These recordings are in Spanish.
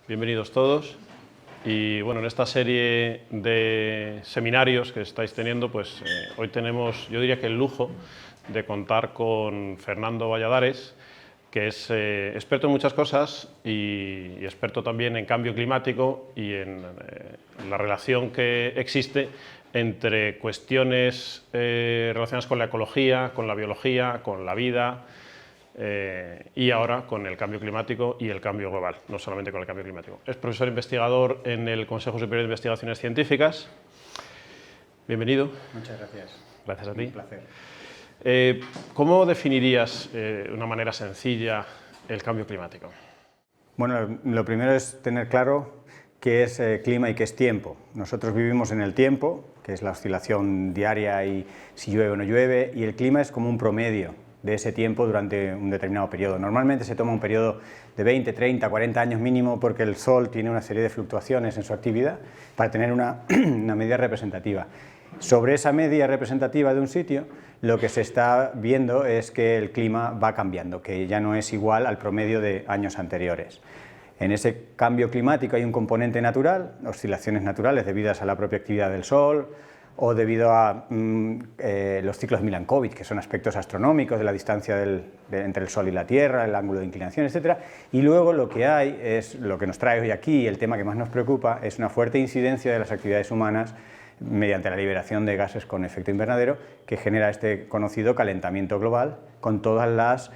bienvenidos todos. Y bueno, en esta serie de seminarios que estáis teniendo, pues hoy tenemos, yo diría que el lujo de contar con Fernando Valladares, que es experto en muchas cosas y experto también en cambio climático y en la relación que existe entre cuestiones relacionadas con la ecología, con la biología, con la vida y ahora con el cambio climático y el cambio global, no solamente con el cambio climático. Es profesor investigador en el Consejo Superior de Investigaciones Científicas. Bienvenido. Muchas gracias. Gracias a ti. Un placer. ¿Cómo definirías de una manera sencilla el cambio climático? Bueno, lo primero es tener claro qué es clima y qué es tiempo. Nosotros vivimos en el tiempo, que es la oscilación diaria y si llueve o no llueve, y el clima es como un promedio de ese tiempo durante un determinado periodo. Normalmente se toma un periodo de 20, 30, 40 años mínimo porque el Sol tiene una serie de fluctuaciones en su actividad para tener una medida representativa. Sobre esa media representativa de un sitio, lo que se está viendo es que el clima va cambiando, que ya no es igual al promedio de años anteriores. En ese cambio climático hay un componente natural, oscilaciones naturales debidas a la propia actividad del Sol o debido a los ciclos Milankovitch, que son aspectos astronómicos de la distancia entre el Sol y la Tierra, el ángulo de inclinación, etc. Y luego lo que hay es, lo que nos trae hoy aquí, el tema que más nos preocupa, es una fuerte incidencia de las actividades humanas mediante la liberación de gases con efecto invernadero, que genera este conocido calentamiento global, con todas las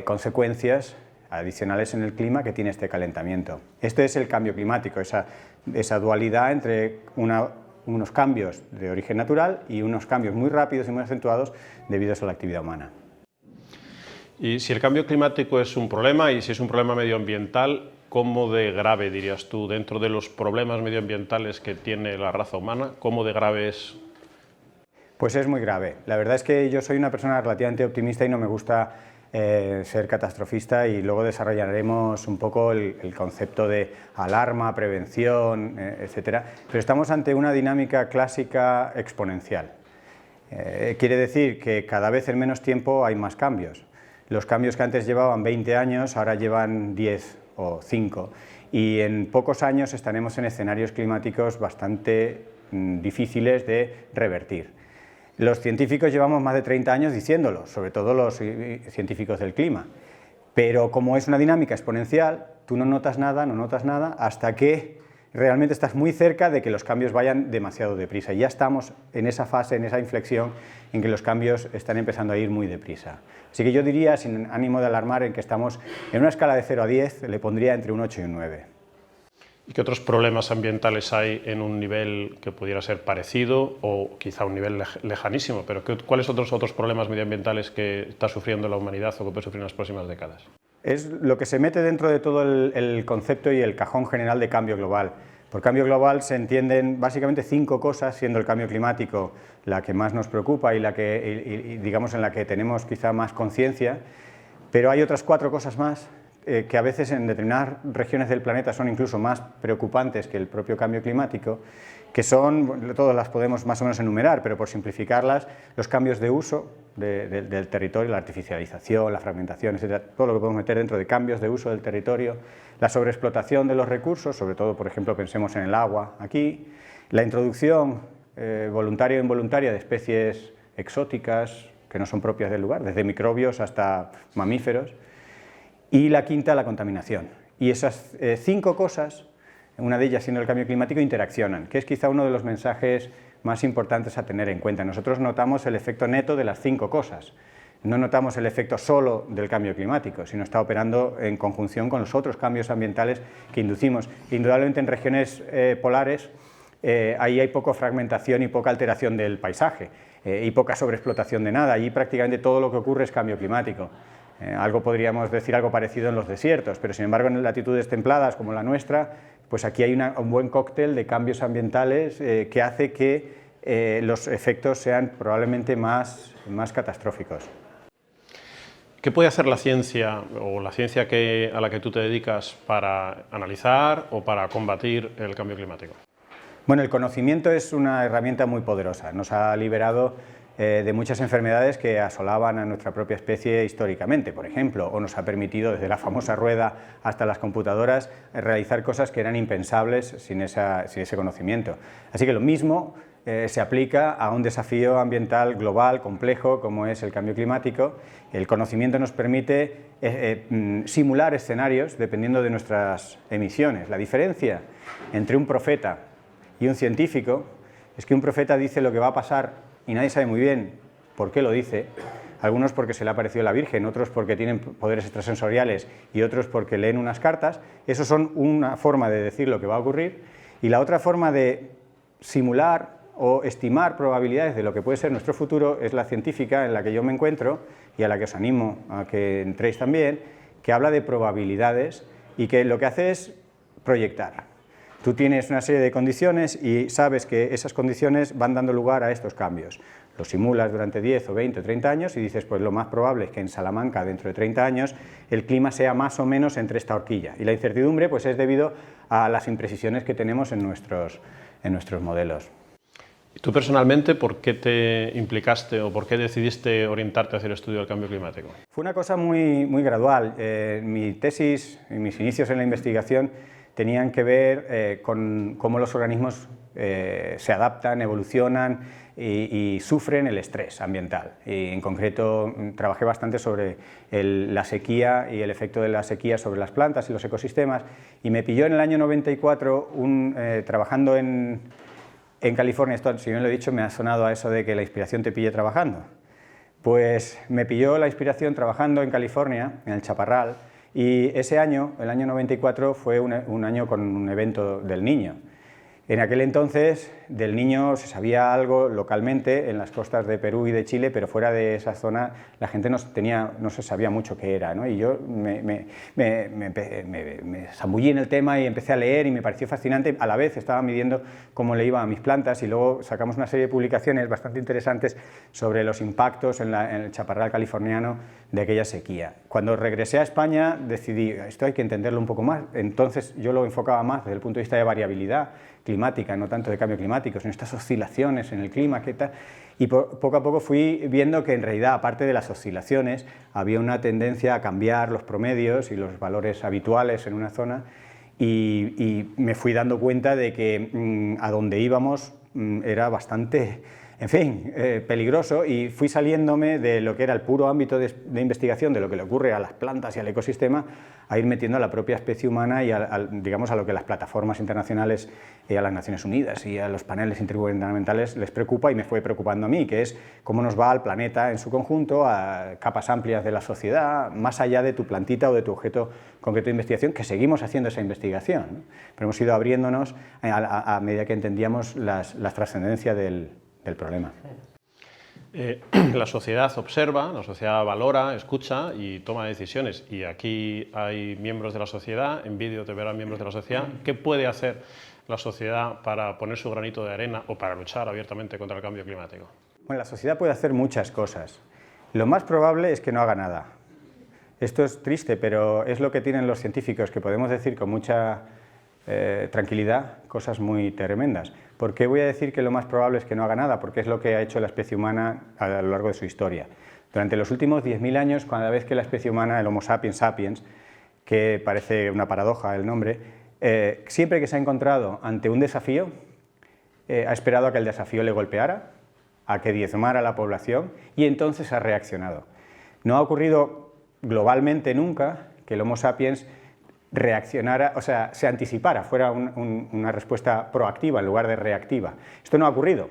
consecuencias adicionales en el clima que tiene este calentamiento. Este es el cambio climático, esa dualidad entre unos cambios de origen natural y unos cambios muy rápidos y muy acentuados debido a la actividad humana. Y si el cambio climático es un problema, y si es un problema medioambiental, ¿cómo de grave, dirías tú, dentro de los problemas medioambientales que tiene la raza humana, cómo de grave es? Pues es muy grave. La verdad es que yo soy una persona relativamente optimista y no me gusta ser catastrofista, y luego desarrollaremos un poco el concepto de alarma, prevención, etcétera. Pero estamos ante una dinámica clásica exponencial. Quiere decir que cada vez en menos tiempo hay más cambios. Los cambios que antes llevaban 20 años ahora llevan 10 o 5, y en pocos años estaremos en escenarios climáticos bastante difíciles de revertir. Los científicos llevamos más de 30 años diciéndolo, sobre todo los científicos del clima, pero como es una dinámica exponencial, tú no notas nada hasta que realmente estás muy cerca de que los cambios vayan demasiado deprisa. Y ya estamos en esa fase, en esa inflexión en que los cambios están empezando a ir muy deprisa. Así que yo diría, sin ánimo de alarmar, en que estamos en una escala de 0 a 10, le pondría entre un 8 y un 9. ¿Y qué otros problemas ambientales hay en un nivel que pudiera ser parecido o quizá un nivel lejanísimo? Pero ¿cuáles son otros problemas medioambientales que está sufriendo la humanidad o que puede sufrir en las próximas décadas? Es lo que se mete dentro de todo el concepto y el cajón general de cambio global. Por cambio global se entienden básicamente 5 cosas, siendo el cambio climático la que más nos preocupa y digamos en la que tenemos quizá más conciencia, pero hay otras 4 cosas más que a veces en determinadas regiones del planeta son incluso más preocupantes que el propio cambio climático, que son, todas las podemos más o menos enumerar, pero por simplificarlas, los cambios de uso del territorio, la artificialización, la fragmentación, etc., todo lo que podemos meter dentro de cambios de uso del territorio, la sobreexplotación de los recursos, sobre todo, por ejemplo, pensemos en el agua aquí, la introducción voluntaria o involuntaria de especies exóticas que no son propias del lugar, desde microbios hasta mamíferos, y la quinta, la contaminación. Y esas 5 cosas, una de ellas siendo el cambio climático, interaccionan, que es quizá uno de los mensajes más importantes a tener en cuenta. Nosotros notamos el efecto neto de las 5 cosas, no notamos el efecto solo del cambio climático, sino está operando en conjunción con los otros cambios ambientales que inducimos. Indudablemente en regiones polares ahí hay poca fragmentación y poca alteración del paisaje y poca sobreexplotación de nada. Allí prácticamente todo lo que ocurre es cambio climático. Podríamos decir algo parecido en los desiertos, pero sin embargo en latitudes templadas como la nuestra, pues aquí hay un buen cóctel de cambios ambientales que hace que los efectos sean probablemente más catastróficos. ¿Qué puede hacer la ciencia o la ciencia a la que tú te dedicas para analizar o para combatir el cambio climático? Bueno, el conocimiento es una herramienta muy poderosa. Nos ha liberado de muchas enfermedades que asolaban a nuestra propia especie históricamente, por ejemplo, o nos ha permitido, desde la famosa rueda hasta las computadoras, realizar cosas que eran impensables sin ese conocimiento. Así que lo mismo se aplica a un desafío ambiental global, complejo, como es el cambio climático. El conocimiento nos permite simular escenarios dependiendo de nuestras emisiones. La diferencia entre un profeta y un científico es que un profeta dice lo que va a pasar y nadie sabe muy bien por qué lo dice, algunos porque se le ha aparecido la Virgen, otros porque tienen poderes extrasensoriales y otros porque leen unas cartas. Eso son una forma de decir lo que va a ocurrir, y la otra forma de simular o estimar probabilidades de lo que puede ser nuestro futuro es la científica, en la que yo me encuentro y a la que os animo a que entréis también, que habla de probabilidades y que lo que hace es proyectar. Tú tienes una serie de condiciones y sabes que esas condiciones van dando lugar a estos cambios. Los simulas durante 10 o 20 o 30 años y dices, pues lo más probable es que en Salamanca dentro de 30 años el clima sea más o menos entre esta horquilla. Y la incertidumbre pues es debido a las imprecisiones que tenemos en nuestros modelos. ¿Y tú personalmente por qué te implicaste o por qué decidiste orientarte hacia el estudio del cambio climático? Fue una cosa muy gradual. Mi tesis y mis inicios en la investigación tenían que ver con cómo los organismos se adaptan, evolucionan y sufren el estrés ambiental. Y en concreto trabajé bastante sobre la sequía y el efecto de la sequía sobre las plantas y los ecosistemas, y me pilló en el año 94 trabajando en California. Esto, si bien lo he dicho, me ha sonado a eso de que la inspiración te pille trabajando. Pues me pilló la inspiración trabajando en California, en el Chaparral. Y ese año, el año 94, fue un año con un evento del Niño. En aquel entonces del Niño se sabía algo localmente en las costas de Perú y de Chile, pero fuera de esa zona la gente no se sabía mucho qué era, ¿no? Y yo me zambullí en el tema y empecé a leer y me pareció fascinante. A la vez estaba midiendo cómo le iba a mis plantas, y luego sacamos una serie de publicaciones bastante interesantes sobre los impactos en el chaparral californiano de aquella sequía. Cuando regresé a España decidí, esto hay que entenderlo un poco más. Entonces yo lo enfocaba más desde el punto de vista de variabilidad climática, no tanto de cambio climático, sino estas oscilaciones en el clima, ¿qué tal? Y poco a poco fui viendo que en realidad, aparte de las oscilaciones, había una tendencia a cambiar los promedios y los valores habituales en una zona, y me fui dando cuenta de que a donde íbamos era bastante, en fin, peligroso, y fui saliéndome de lo que era el puro ámbito de investigación de lo que le ocurre a las plantas y al ecosistema, a ir metiendo a la propia especie humana y digamos a lo que las plataformas internacionales, a las Naciones Unidas y a los paneles intergubernamentales les preocupa y me fue preocupando a mí, que es cómo nos va al planeta en su conjunto, a capas amplias de la sociedad, más allá de tu plantita o de tu objeto concreto de investigación, que seguimos haciendo esa investigación, ¿no? Pero hemos ido abriéndonos a medida que entendíamos la trascendencia del problema. La sociedad observa, la sociedad valora, escucha y toma decisiones, y aquí hay miembros de la sociedad, en vídeo te verán miembros de la sociedad. ¿Qué puede hacer la sociedad para poner su granito de arena o para luchar abiertamente contra el cambio climático? Bueno, la sociedad puede hacer muchas cosas. Lo más probable es que no haga nada. Esto es triste, pero es lo que tienen los científicos, que podemos decir con mucha tranquilidad cosas muy tremendas. ¿Por qué voy a decir que lo más probable es que no haga nada? Porque es lo que ha hecho la especie humana a lo largo de su historia. Durante los últimos 10.000 años, cada vez que la especie humana, el Homo sapiens sapiens, que parece una paradoja el nombre, siempre que se ha encontrado ante un desafío, ha esperado a que el desafío le golpeara, a que diezmara la población, y entonces ha reaccionado. No ha ocurrido globalmente nunca que el Homo sapiens reaccionara, o sea, se anticipara, fuera una respuesta proactiva en lugar de reactiva. Esto no ha ocurrido,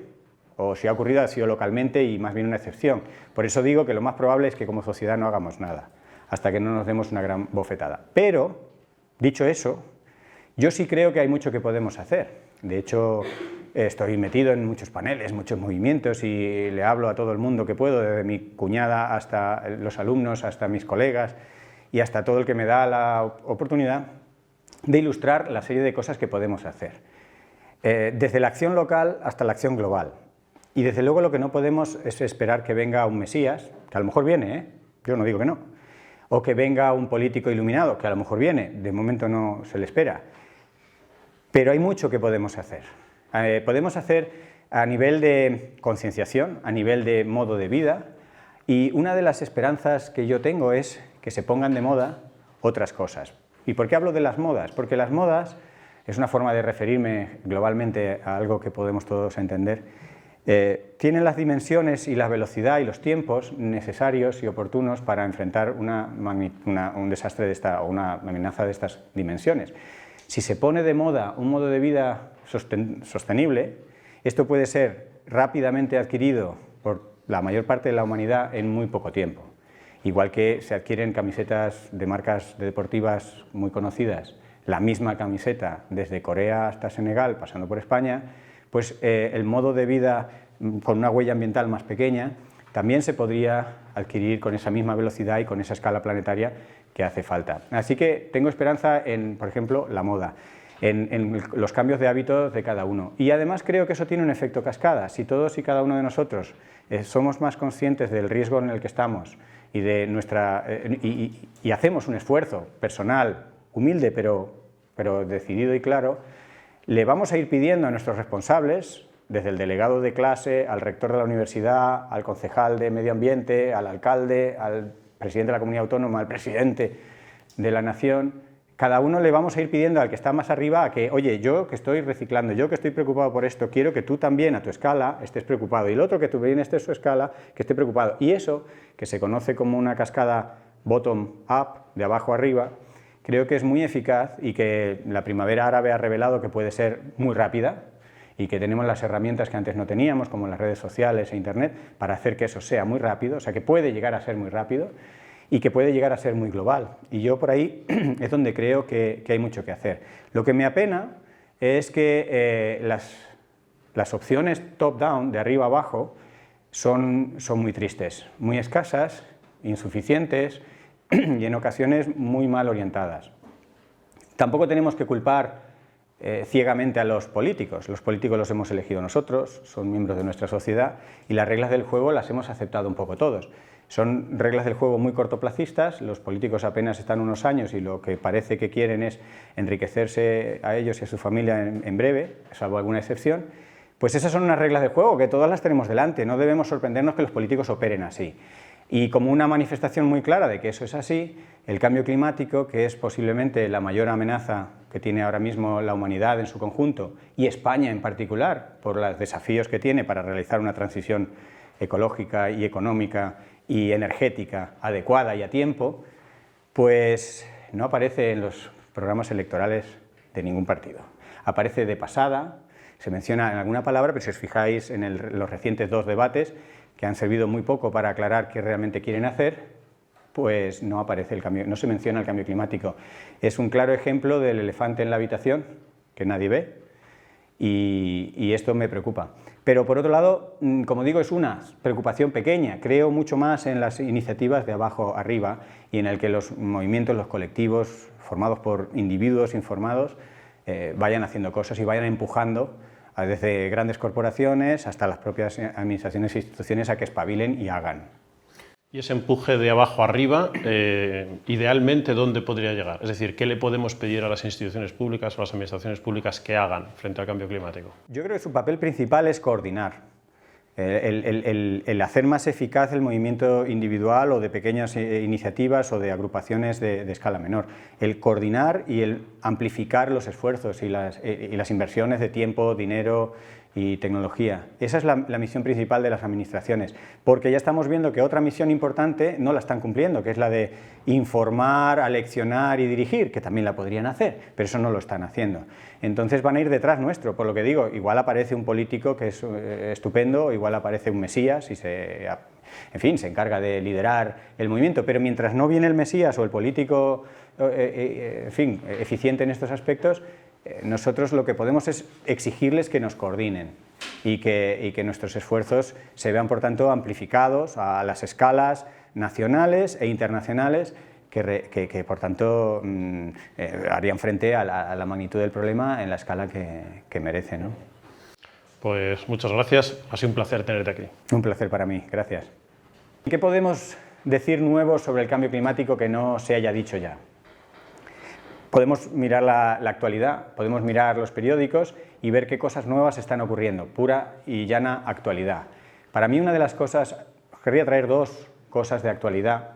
o si ha ocurrido ha sido localmente y más bien una excepción. Por eso digo que lo más probable es que como sociedad no hagamos nada, hasta que no nos demos una gran bofetada. Pero, dicho eso, yo sí creo que hay mucho que podemos hacer. De hecho, estoy metido en muchos paneles, muchos movimientos, y le hablo a todo el mundo que puedo, desde mi cuñada hasta los alumnos, hasta mis colegas, y hasta todo el que me da la oportunidad de ilustrar la serie de cosas que podemos hacer. Desde la acción local hasta la acción global. Y desde luego lo que no podemos es esperar que venga un Mesías, que a lo mejor viene, yo no digo que no, o que venga un político iluminado, que a lo mejor viene, de momento no se le espera. Pero hay mucho que podemos hacer. Podemos hacer a nivel de concienciación, a nivel de modo de vida, y una de las esperanzas que yo tengo es que se pongan de moda otras cosas. ¿Y por qué hablo de las modas? Porque las modas es una forma de referirme globalmente a algo que podemos todos entender. Tienen las dimensiones y la velocidad y los tiempos necesarios y oportunos para enfrentar un desastre de esta, o una amenaza de estas dimensiones. Si se pone de moda un modo de vida sostenible, esto puede ser rápidamente adquirido por la mayor parte de la humanidad en muy poco tiempo. Igual que se adquieren camisetas de marcas deportivas muy conocidas, la misma camiseta desde Corea hasta Senegal, pasando por España, pues el modo de vida con una huella ambiental más pequeña también se podría adquirir con esa misma velocidad y con esa escala planetaria que hace falta. Así que tengo esperanza en, por ejemplo, la moda, en los cambios de hábitos de cada uno. Y además creo que eso tiene un efecto cascada. Si todos y cada uno de nosotros somos más conscientes del riesgo en el que estamos y, y hacemos un esfuerzo personal, humilde pero decidido y claro, le vamos a ir pidiendo a nuestros responsables, desde el delegado de clase, al rector de la universidad, al concejal de medio ambiente, al alcalde, al presidente de la comunidad autónoma, al presidente de la nación, cada uno le vamos a ir pidiendo al que está más arriba a que, oye, yo que estoy reciclando, yo que estoy preocupado por esto, quiero que tú también a tu escala estés preocupado, y el otro que tú bien esté a su escala, que esté preocupado. Y eso, que se conoce como una cascada bottom-up, de abajo arriba, creo que es muy eficaz y que la primavera árabe ha revelado que puede ser muy rápida y que tenemos las herramientas que antes no teníamos, como las redes sociales e internet, para hacer que eso sea muy rápido, o sea, que puede llegar a ser muy rápido y que puede llegar a ser muy global. Y yo por ahí es donde creo que hay mucho que hacer. Lo que me apena es que las opciones top-down, de arriba abajo, son muy tristes, muy escasas, insuficientes y en ocasiones muy mal orientadas. Tampoco tenemos que culpar ciegamente a los políticos los hemos elegido nosotros, son miembros de nuestra sociedad y las reglas del juego las hemos aceptado un poco todos. Son reglas del juego muy cortoplacistas, los políticos apenas están unos años y lo que parece que quieren es enriquecerse a ellos y a su familia en breve, salvo alguna excepción. Pues esas son unas reglas de juego que todas las tenemos delante, no debemos sorprendernos que los políticos operen así. Y como una manifestación muy clara de que eso es así, el cambio climático, que es posiblemente la mayor amenaza que tiene ahora mismo la humanidad en su conjunto, y España en particular, por los desafíos que tiene para realizar una transición ecológica y económica y energética adecuada y a tiempo, pues no aparece en los programas electorales de ningún partido. Aparece de pasada, se menciona en alguna palabra, pero si os fijáis en los recientes 2 debates, que han servido muy poco para aclarar qué realmente quieren hacer, pues no aparece el cambio, no se menciona el cambio climático. Es un claro ejemplo del elefante en la habitación, que nadie ve, y esto me preocupa. Pero por otro lado, como digo, es una preocupación pequeña. Creo mucho más en las iniciativas de abajo arriba y en el que los movimientos, los colectivos, formados por individuos informados, vayan haciendo cosas y vayan empujando desde grandes corporaciones hasta las propias administraciones e instituciones a que espabilen y hagan. Y ese empuje de abajo arriba, idealmente, ¿dónde podría llegar? Es decir, ¿qué le podemos pedir a las instituciones públicas o a las administraciones públicas que hagan frente al cambio climático? Yo creo que su papel principal es coordinar. El hacer más eficaz el movimiento individual o de pequeñas iniciativas o de agrupaciones de escala menor. El coordinar y el amplificar los esfuerzos y las inversiones de tiempo, dinero y tecnología. Esa es la misión principal de las administraciones, porque ya estamos viendo que otra misión importante no la están cumpliendo, que es la de informar, aleccionar y dirigir, que también la podrían hacer, pero eso no lo están haciendo. Entonces van a ir detrás nuestro, por lo que digo, igual aparece un político que es estupendo, igual aparece un mesías y en fin, se encarga de liderar el movimiento, pero mientras no viene el mesías o el político, en fin, eficiente en estos aspectos, nosotros lo que podemos es exigirles que nos coordinen y que nuestros esfuerzos se vean, por tanto, amplificados a las escalas nacionales e internacionales que por tanto, harían frente a la magnitud del problema en la escala que merece, ¿no? Pues muchas gracias, ha sido un placer tenerte aquí. Un placer para mí, gracias. ¿Qué podemos decir nuevo sobre el cambio climático que no se haya dicho ya? Podemos mirar la actualidad, podemos mirar los periódicos y ver qué cosas nuevas están ocurriendo, pura y llana actualidad. Para mí una de las cosas, querría traer dos cosas de actualidad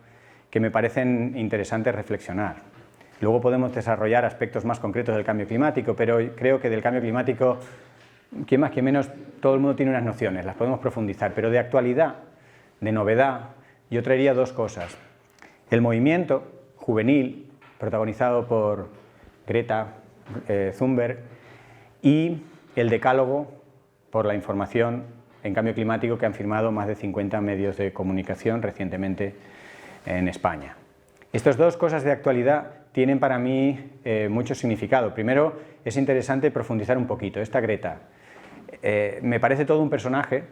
que me parecen interesantes reflexionar. Luego podemos desarrollar aspectos más concretos del cambio climático, pero creo que del cambio climático, quien más que menos, todo el mundo tiene unas nociones, las podemos profundizar, pero de actualidad, de novedad, yo traería dos cosas. El movimiento juvenil, protagonizado por Greta Thunberg, y el decálogo por la información en cambio climático que han firmado más de 50 medios de comunicación recientemente en España. Estas dos cosas de actualidad tienen para mí mucho significado. Primero, es interesante profundizar un poquito. Esta Greta me parece todo un personaje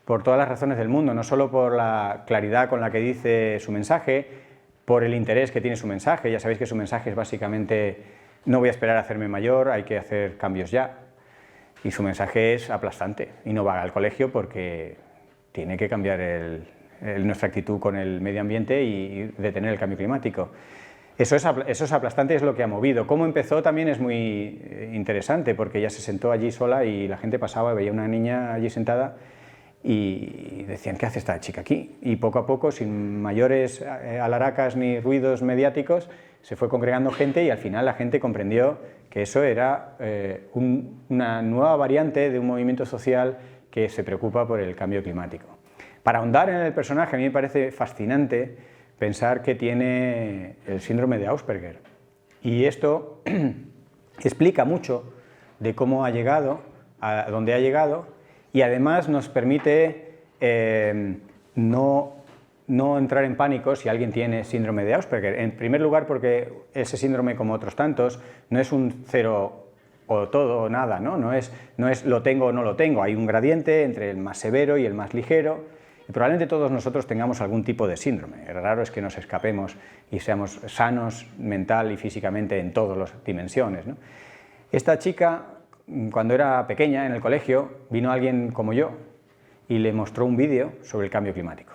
por todas las razones del mundo, no solo por la claridad con la que dice su mensaje, por el interés que tiene su mensaje. Ya sabéis que su mensaje es básicamente: no voy a esperar a hacerme mayor, hay que hacer cambios ya. Y su mensaje es aplastante, y no va al colegio porque tiene que cambiar nuestra actitud con el medio ambiente y detener el cambio climático. Eso es aplastante, es lo que ha movido. Cómo empezó también es muy interesante, porque ella se sentó allí sola y la gente pasaba, veía una niña allí sentada y decían: ¿qué hace esta chica aquí? Y poco a poco, sin mayores alaracas ni ruidos mediáticos, se fue congregando gente y al final la gente comprendió que eso era una nueva variante de un movimiento social que se preocupa por el cambio climático. Para ahondar en el personaje, a mí me parece fascinante pensar que tiene el síndrome de Asperger, y esto explica mucho de cómo ha llegado a donde ha llegado, y además nos permite no entrar en pánico si alguien tiene síndrome de Asperger. En primer lugar, porque ese síndrome, como otros tantos, no es un cero o todo o nada, no es lo tengo o no lo tengo. Hay un gradiente entre el más severo y el más ligero, y probablemente todos nosotros tengamos algún tipo de síndrome. El raro es que nos escapemos y seamos sanos mental y físicamente en todas las dimensiones, ¿no? Esta chica, cuando era pequeña, en el colegio, vino alguien como yo y le mostró un vídeo sobre el cambio climático.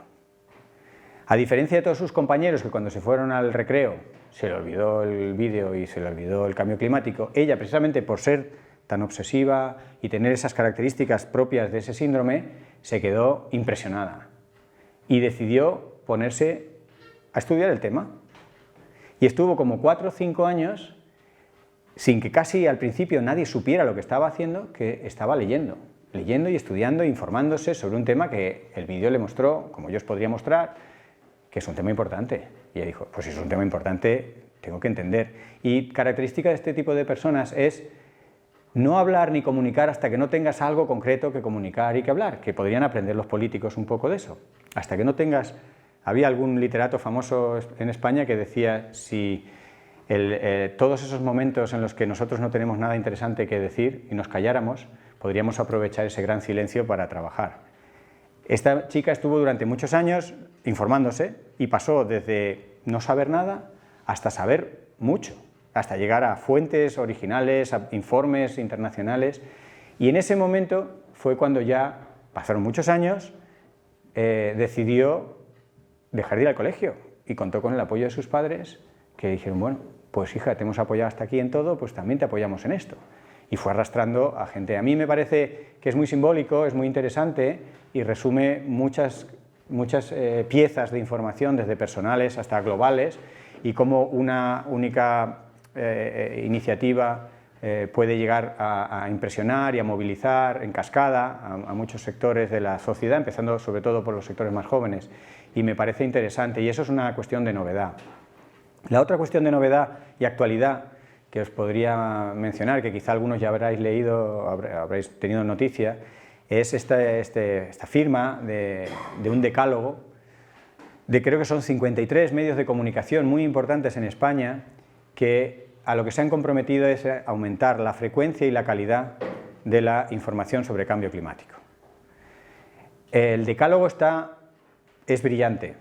A diferencia de todos sus compañeros que cuando se fueron al recreo se le olvidó el vídeo y se le olvidó el cambio climático, ella, precisamente por ser tan obsesiva y tener esas características propias de ese síndrome, se quedó impresionada y decidió ponerse a estudiar el tema. Y estuvo como 4 o 5 años sin que casi al principio nadie supiera lo que estaba haciendo, que estaba leyendo y estudiando, informándose sobre un tema que el vídeo le mostró, como yo os podría mostrar, que es un tema importante. Y ella dijo: pues si es un tema importante, tengo que entender. Y característica de este tipo de personas es no hablar ni comunicar hasta que no tengas algo concreto que comunicar y que hablar, que podrían aprender los políticos un poco de eso. Hasta que no tengas... Había algún literato famoso en España que decía: si todos esos momentos en los que nosotros no tenemos nada interesante que decir y nos calláramos, podríamos aprovechar ese gran silencio para trabajar. Esta chica estuvo durante muchos años informándose y pasó desde no saber nada hasta saber mucho, hasta llegar a fuentes originales, a informes internacionales, y en ese momento fue cuando ya pasaron muchos años, decidió dejar de ir al colegio y contó con el apoyo de sus padres, que dijeron: bueno, pues hija, te hemos apoyado hasta aquí en todo, pues también te apoyamos en esto. Y fue arrastrando a gente. A mí me parece que es muy simbólico, es muy interesante y resume muchas piezas de información, desde personales hasta globales, y cómo una única iniciativa puede llegar a impresionar y a movilizar en cascada a muchos sectores de la sociedad, empezando sobre todo por los sectores más jóvenes, y me parece interesante, y eso es una cuestión de novedad. La otra cuestión de novedad y actualidad que os podría mencionar, que quizá algunos ya habréis leído, habréis tenido noticia, es esta firma de un decálogo de, creo que son 53 medios de comunicación muy importantes en España, que a lo que se han comprometido es a aumentar la frecuencia y la calidad de la información sobre cambio climático. El decálogo es brillante.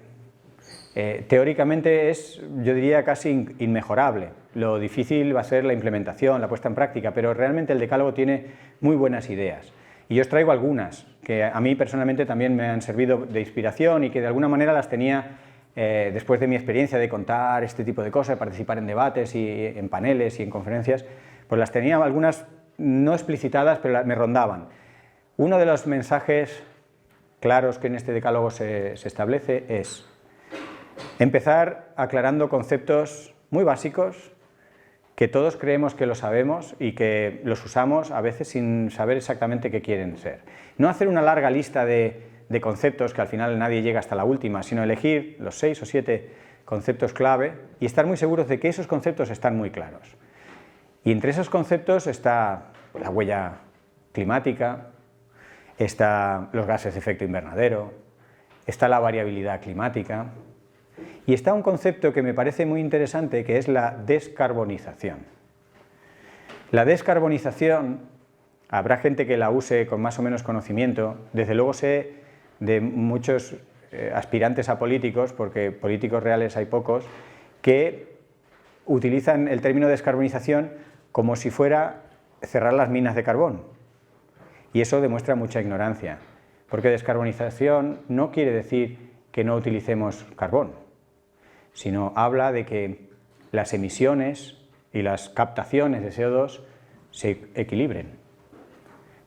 Teóricamente es, yo diría, casi inmejorable. Lo difícil va a ser la implementación, la puesta en práctica, pero realmente el decálogo tiene muy buenas ideas. Y yo os traigo algunas que a mí personalmente también me han servido de inspiración y que de alguna manera las tenía después de mi experiencia de contar este tipo de cosas, de participar en debates y en paneles y en conferencias, pues las tenía algunas no explicitadas, pero me rondaban. Uno de los mensajes claros que en este decálogo se establece es empezar aclarando conceptos muy básicos que todos creemos que lo sabemos y que los usamos a veces sin saber exactamente qué quieren ser. No hacer una larga lista de conceptos que al final nadie llega hasta la última, sino elegir los 6 o 7 conceptos clave y estar muy seguros de que esos conceptos están muy claros. Y entre esos conceptos está la huella climática, está los gases de efecto invernadero, está la variabilidad climática y está un concepto que me parece muy interesante, que es la descarbonización. La descarbonización, habrá gente que la use con más o menos conocimiento, desde luego sé de muchos aspirantes a políticos, porque políticos reales hay pocos, que utilizan el término descarbonización como si fuera cerrar las minas de carbón. Y eso demuestra mucha ignorancia, porque descarbonización no quiere decir que no utilicemos carbón, sino habla de que las emisiones y las captaciones de CO2 se equilibren.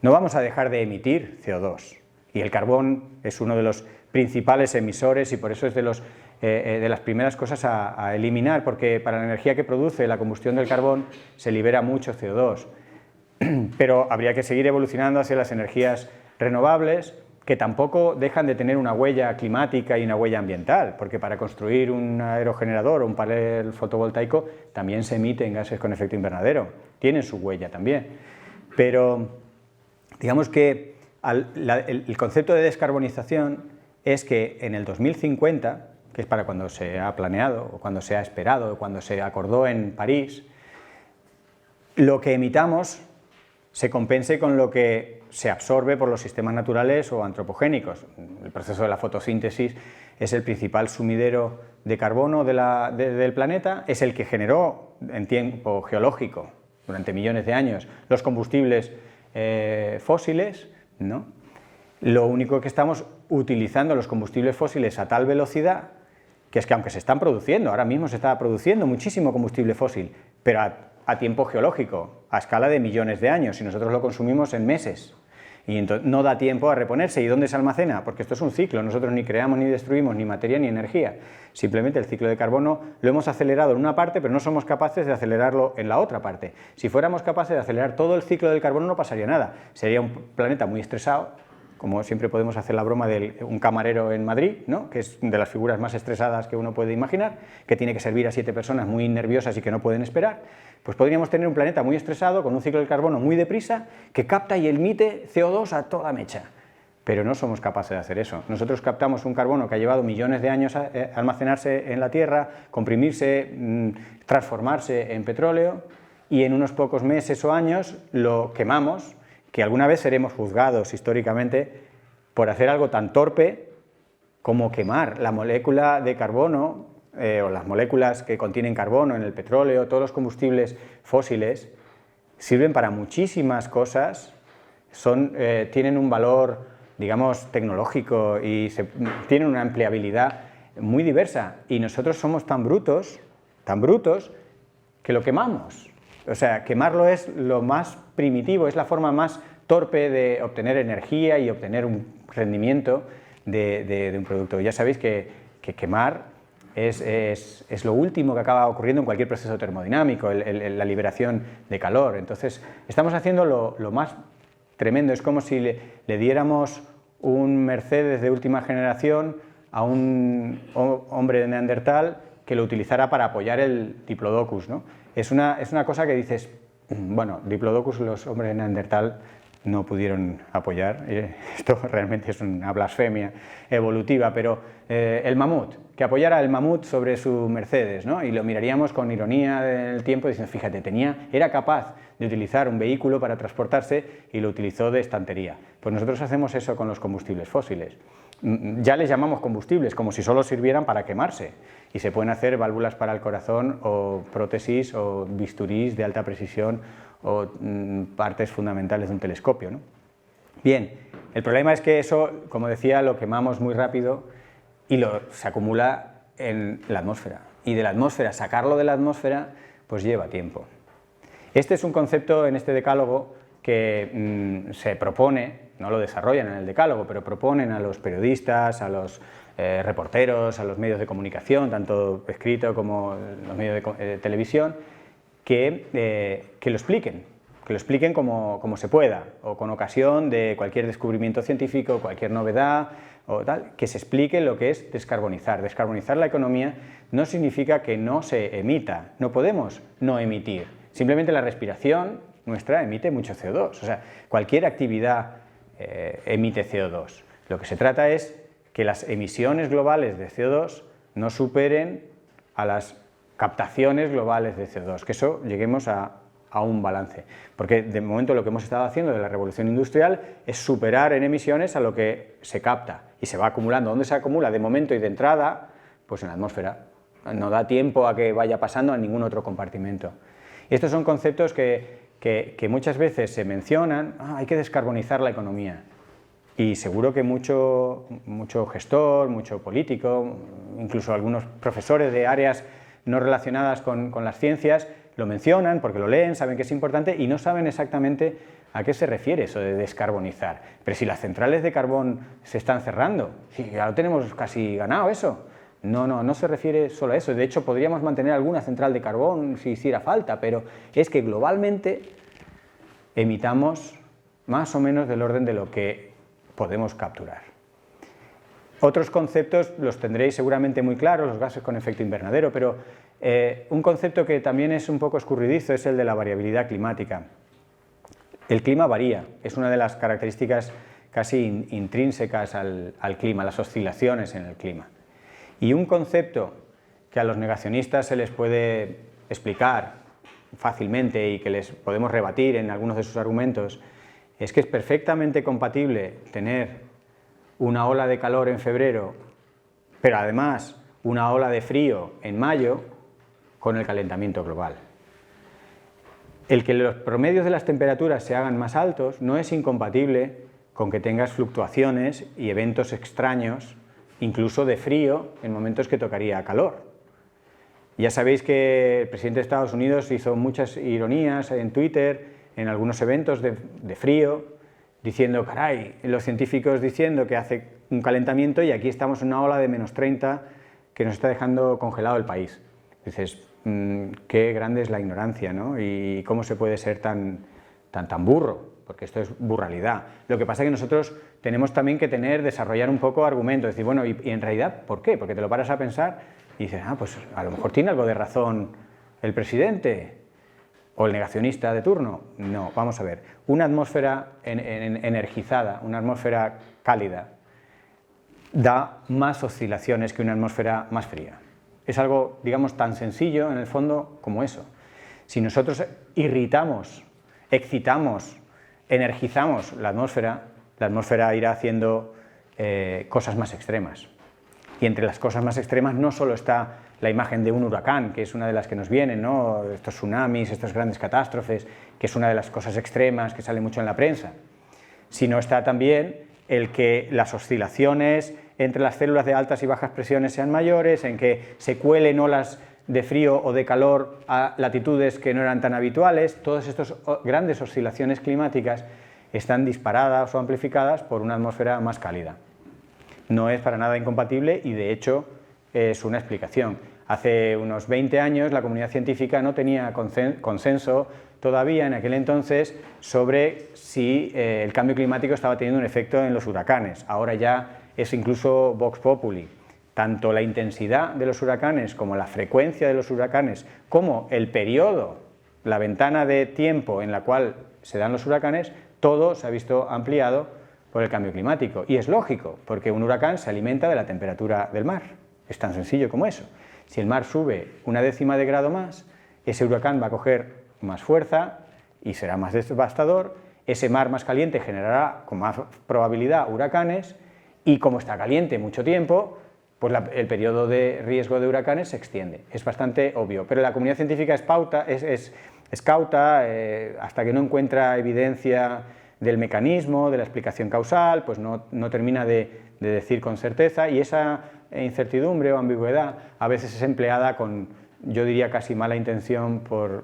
No vamos a dejar de emitir CO2, y el carbón es uno de los principales emisores y por eso es de las primeras cosas a eliminar, porque para la energía que produce la combustión del carbón se libera mucho CO2. Pero habría que seguir evolucionando hacia las energías renovables, que tampoco dejan de tener una huella climática y una huella ambiental, porque para construir un aerogenerador o un panel fotovoltaico también se emiten gases con efecto invernadero, tienen su huella también. Pero digamos que el concepto de descarbonización es que en el 2050, que es para cuando se ha planeado, o cuando se ha esperado, o cuando se acordó en París, lo que emitamos se compense con lo que se absorbe por los sistemas naturales o antropogénicos. El proceso de la fotosíntesis es el principal sumidero de carbono del planeta, es el que generó en tiempo geológico, durante millones de años, los combustibles fósiles, ¿no? Lo único que estamos utilizando los combustibles fósiles a tal velocidad que es que aunque se están produciendo, ahora mismo se está produciendo muchísimo combustible fósil, pero a tiempo geológico, a escala de millones de años, y nosotros lo consumimos en meses. Y entonces no da tiempo a reponerse. ¿Y dónde se almacena? Porque esto es un ciclo, nosotros ni creamos ni destruimos ni materia ni energía. Simplemente el ciclo de carbono lo hemos acelerado en una parte, pero no somos capaces de acelerarlo en la otra parte. Si fuéramos capaces de acelerar todo el ciclo del carbono no pasaría nada. Sería un planeta muy estresado, como siempre podemos hacer la broma de un camarero en Madrid, ¿no? Que es de las figuras más estresadas que uno puede imaginar, que tiene que servir a 7 personas muy nerviosas y que no pueden esperar. Pues podríamos tener un planeta muy estresado, con un ciclo del carbono muy deprisa, que capta y emite CO2 a toda mecha. Pero no somos capaces de hacer eso. Nosotros captamos un carbono que ha llevado millones de años a almacenarse en la Tierra, comprimirse, transformarse en petróleo, y en unos pocos meses o años lo quemamos, que alguna vez seremos juzgados históricamente por hacer algo tan torpe como quemar la molécula de carbono o las moléculas que contienen carbono en el petróleo. Todos los combustibles fósiles sirven para muchísimas cosas, tienen un valor, digamos, tecnológico y tienen una empleabilidad muy diversa, y nosotros somos tan brutos que lo quemamos. O sea, quemarlo es lo más primitivo, es la forma más torpe de obtener energía y obtener un rendimiento de un producto. Ya sabéis que quemar es lo último que acaba ocurriendo en cualquier proceso termodinámico, la liberación de calor. Entonces, estamos haciendo lo más tremendo. Es como si le diéramos un Mercedes de última generación a un hombre de Neandertal que lo utilizara para apoyar el Diplodocus, ¿no? Es una cosa que dices, bueno, Diplodocus los hombres de Neandertal no pudieron apoyar, esto realmente es una blasfemia evolutiva, pero el mamut, que apoyara el mamut sobre su Mercedes, ¿no? Y lo miraríamos con ironía del tiempo diciendo, fíjate, era capaz de utilizar un vehículo para transportarse y lo utilizó de estantería. Pues nosotros hacemos eso con los combustibles fósiles. Ya les llamamos combustibles, como si solo sirvieran para quemarse, y se pueden hacer válvulas para el corazón o prótesis o bisturís de alta precisión o partes fundamentales de un telescopio, ¿no? Bien, el problema es que eso, como decía, lo quemamos muy rápido y se acumula en la atmósfera, y de la atmósfera, sacarlo de la atmósfera, pues lleva tiempo. Este es un concepto en este decálogo que se propone, no lo desarrollan en el decálogo, pero proponen a los periodistas, a los reporteros, a los medios de comunicación, tanto escrito como los medios de televisión, que lo expliquen como se pueda, o con ocasión de cualquier descubrimiento científico, cualquier novedad, o tal, que se explique lo que es descarbonizar. Descarbonizar la economía no significa que no se emita, no podemos no emitir, simplemente la respiración nuestra emite mucho CO2, o sea, cualquier actividad emite CO2. Lo que se trata es que las emisiones globales de CO2 no superen a las captaciones globales de CO2, que eso lleguemos a un balance, porque de momento lo que hemos estado haciendo de la revolución industrial es superar en emisiones a lo que se capta y se va acumulando. ¿Dónde se acumula? De momento y de entrada, pues en la atmósfera. No da tiempo a que vaya pasando a ningún otro compartimento. Y estos son conceptos que muchas veces se mencionan, hay que descarbonizar la economía. Y seguro que mucho gestor, mucho político, incluso algunos profesores de áreas no relacionadas con las ciencias, lo mencionan porque lo leen, saben que es importante y no saben exactamente a qué se refiere eso de descarbonizar. Pero si las centrales de carbón se están cerrando, si ya lo tenemos casi ganado eso. No se refiere solo a eso. De hecho, podríamos mantener alguna central de carbón si hiciera falta, pero es que globalmente emitamos más o menos del orden de lo que podemos capturar. Otros conceptos los tendréis seguramente muy claros, los gases con efecto invernadero, pero un concepto que también es un poco escurridizo es el de la variabilidad climática. El clima varía, es una de las características casi intrínsecas al clima, las oscilaciones en el clima. Y un concepto que a los negacionistas se les puede explicar fácilmente y que les podemos rebatir en algunos de sus argumentos es que es perfectamente compatible tener una ola de calor en febrero, pero además una ola de frío en mayo, con el calentamiento global. El que los promedios de las temperaturas se hagan más altos no es incompatible con que tengas fluctuaciones y eventos extraños, incluso de frío, en momentos que tocaría calor. Ya sabéis que el presidente de Estados Unidos hizo muchas ironías en Twitter, en algunos eventos de frío, diciendo, caray, los científicos diciendo que hace un calentamiento y aquí estamos en una ola de -30 que nos está dejando congelado el país. Dices, qué grande es la ignorancia, ¿no? Y cómo se puede ser tan burro, porque esto es burralidad. Lo que pasa es que nosotros tenemos también que desarrollar un poco argumentos, decir, bueno, y en realidad, ¿por qué? Porque te lo paras a pensar y dices, pues a lo mejor tiene algo de razón el presidente o el negacionista de turno. No, vamos a ver, una atmósfera energizada, una atmósfera cálida, da más oscilaciones que una atmósfera más fría. Es algo, digamos, tan sencillo en el fondo como eso. Si nosotros irritamos, excitamos, energizamos la atmósfera irá haciendo cosas más extremas. Y entre las cosas más extremas no solo está la imagen de un huracán, que es una de las que nos vienen, ¿no? Estos tsunamis, estas grandes catástrofes, que es una de las cosas extremas que sale mucho en la prensa, sino está también el que las oscilaciones entre las células de altas y bajas presiones sean mayores, en que se cuelen olas de frío o de calor a latitudes que no eran tan habituales. Todas estas grandes oscilaciones climáticas están disparadas o amplificadas por una atmósfera más cálida. No es para nada incompatible y de hecho es una explicación. Hace unos 20 años la comunidad científica no tenía consenso todavía en aquel entonces sobre si el cambio climático estaba teniendo un efecto en los huracanes. Ahora ya es incluso vox populi. Tanto la intensidad de los huracanes como la frecuencia de los huracanes, como el periodo, la ventana de tiempo en la cual se dan los huracanes, todo se ha visto ampliado por el cambio climático. Y es lógico, porque un huracán se alimenta de la temperatura del mar. Es tan sencillo como eso. Si el mar sube 1/10 de grado más, ese huracán va a coger más fuerza y será más devastador. Ese mar más caliente generará con más probabilidad huracanes y como está caliente mucho tiempo, pues el periodo de riesgo de huracanes se extiende. Es bastante obvio, pero la comunidad científica es cauta, hasta que no encuentra evidencia del mecanismo, de la explicación causal, pues no termina de decir con certeza, y esa incertidumbre o ambigüedad a veces es empleada con, yo diría, casi mala intención por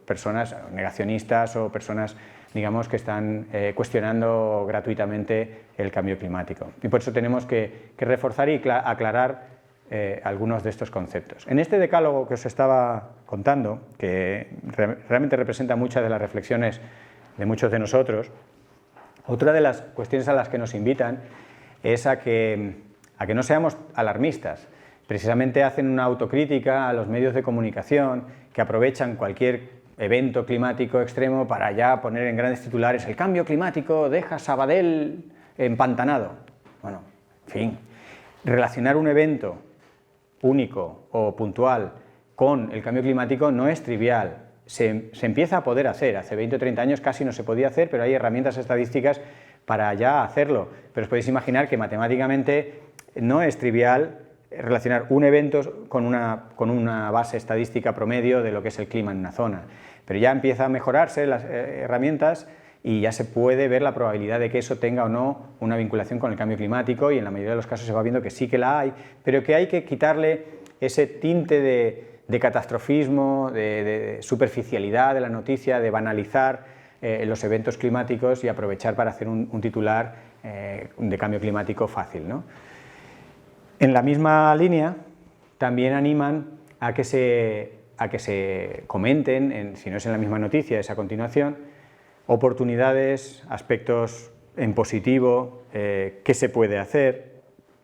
personas negacionistas o personas, digamos, que están cuestionando gratuitamente el cambio climático. Y por eso tenemos que reforzar y aclarar algunos de estos conceptos. En este decálogo que os estaba contando, que realmente representa muchas de las reflexiones de muchos de nosotros, otra de las cuestiones a las que nos invitan es a que no seamos alarmistas. Precisamente hacen una autocrítica a los medios de comunicación que aprovechan cualquier evento climático extremo para ya poner en grandes titulares: el cambio climático deja Sabadell empantanado. Bueno, en fin, relacionar un evento único o puntual con el cambio climático no es trivial. Se empieza a poder hacer. Hace 20 o 30 años casi no se podía hacer, pero hay herramientas estadísticas para ya hacerlo. Pero os podéis imaginar que matemáticamente no es trivial relacionar un evento con una base estadística promedio de lo que es el clima en una zona. Pero ya empieza a mejorarse las herramientas y ya se puede ver la probabilidad de que eso tenga o no una vinculación con el cambio climático, y en la mayoría de los casos se va viendo que sí que la hay, pero que hay que quitarle ese tinte de catastrofismo, de superficialidad de la noticia, de banalizar los eventos climáticos y aprovechar para hacer un titular de cambio climático fácil, ¿no? En la misma línea también animan a que se comenten, si no es en la misma noticia, es a continuación, oportunidades, aspectos en positivo, qué se puede hacer,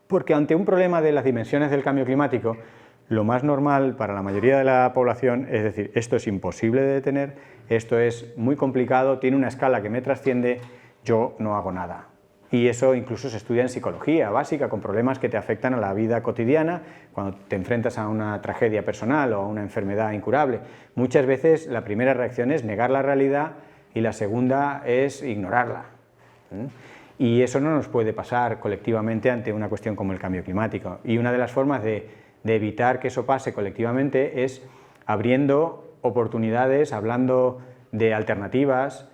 porque ante un problema de las dimensiones del cambio climático, lo más normal para la mayoría de la población es decir: esto es imposible de detener, esto es muy complicado, tiene una escala que me trasciende, yo no hago nada. Y eso incluso se estudia en psicología básica, con problemas que te afectan a la vida cotidiana, cuando te enfrentas a una tragedia personal o a una enfermedad incurable. Muchas veces la primera reacción es negar la realidad y la segunda es ignorarla. Y eso no nos puede pasar colectivamente ante una cuestión como el cambio climático. Y una de las formas de evitar que eso pase colectivamente es abriendo oportunidades, hablando de alternativas.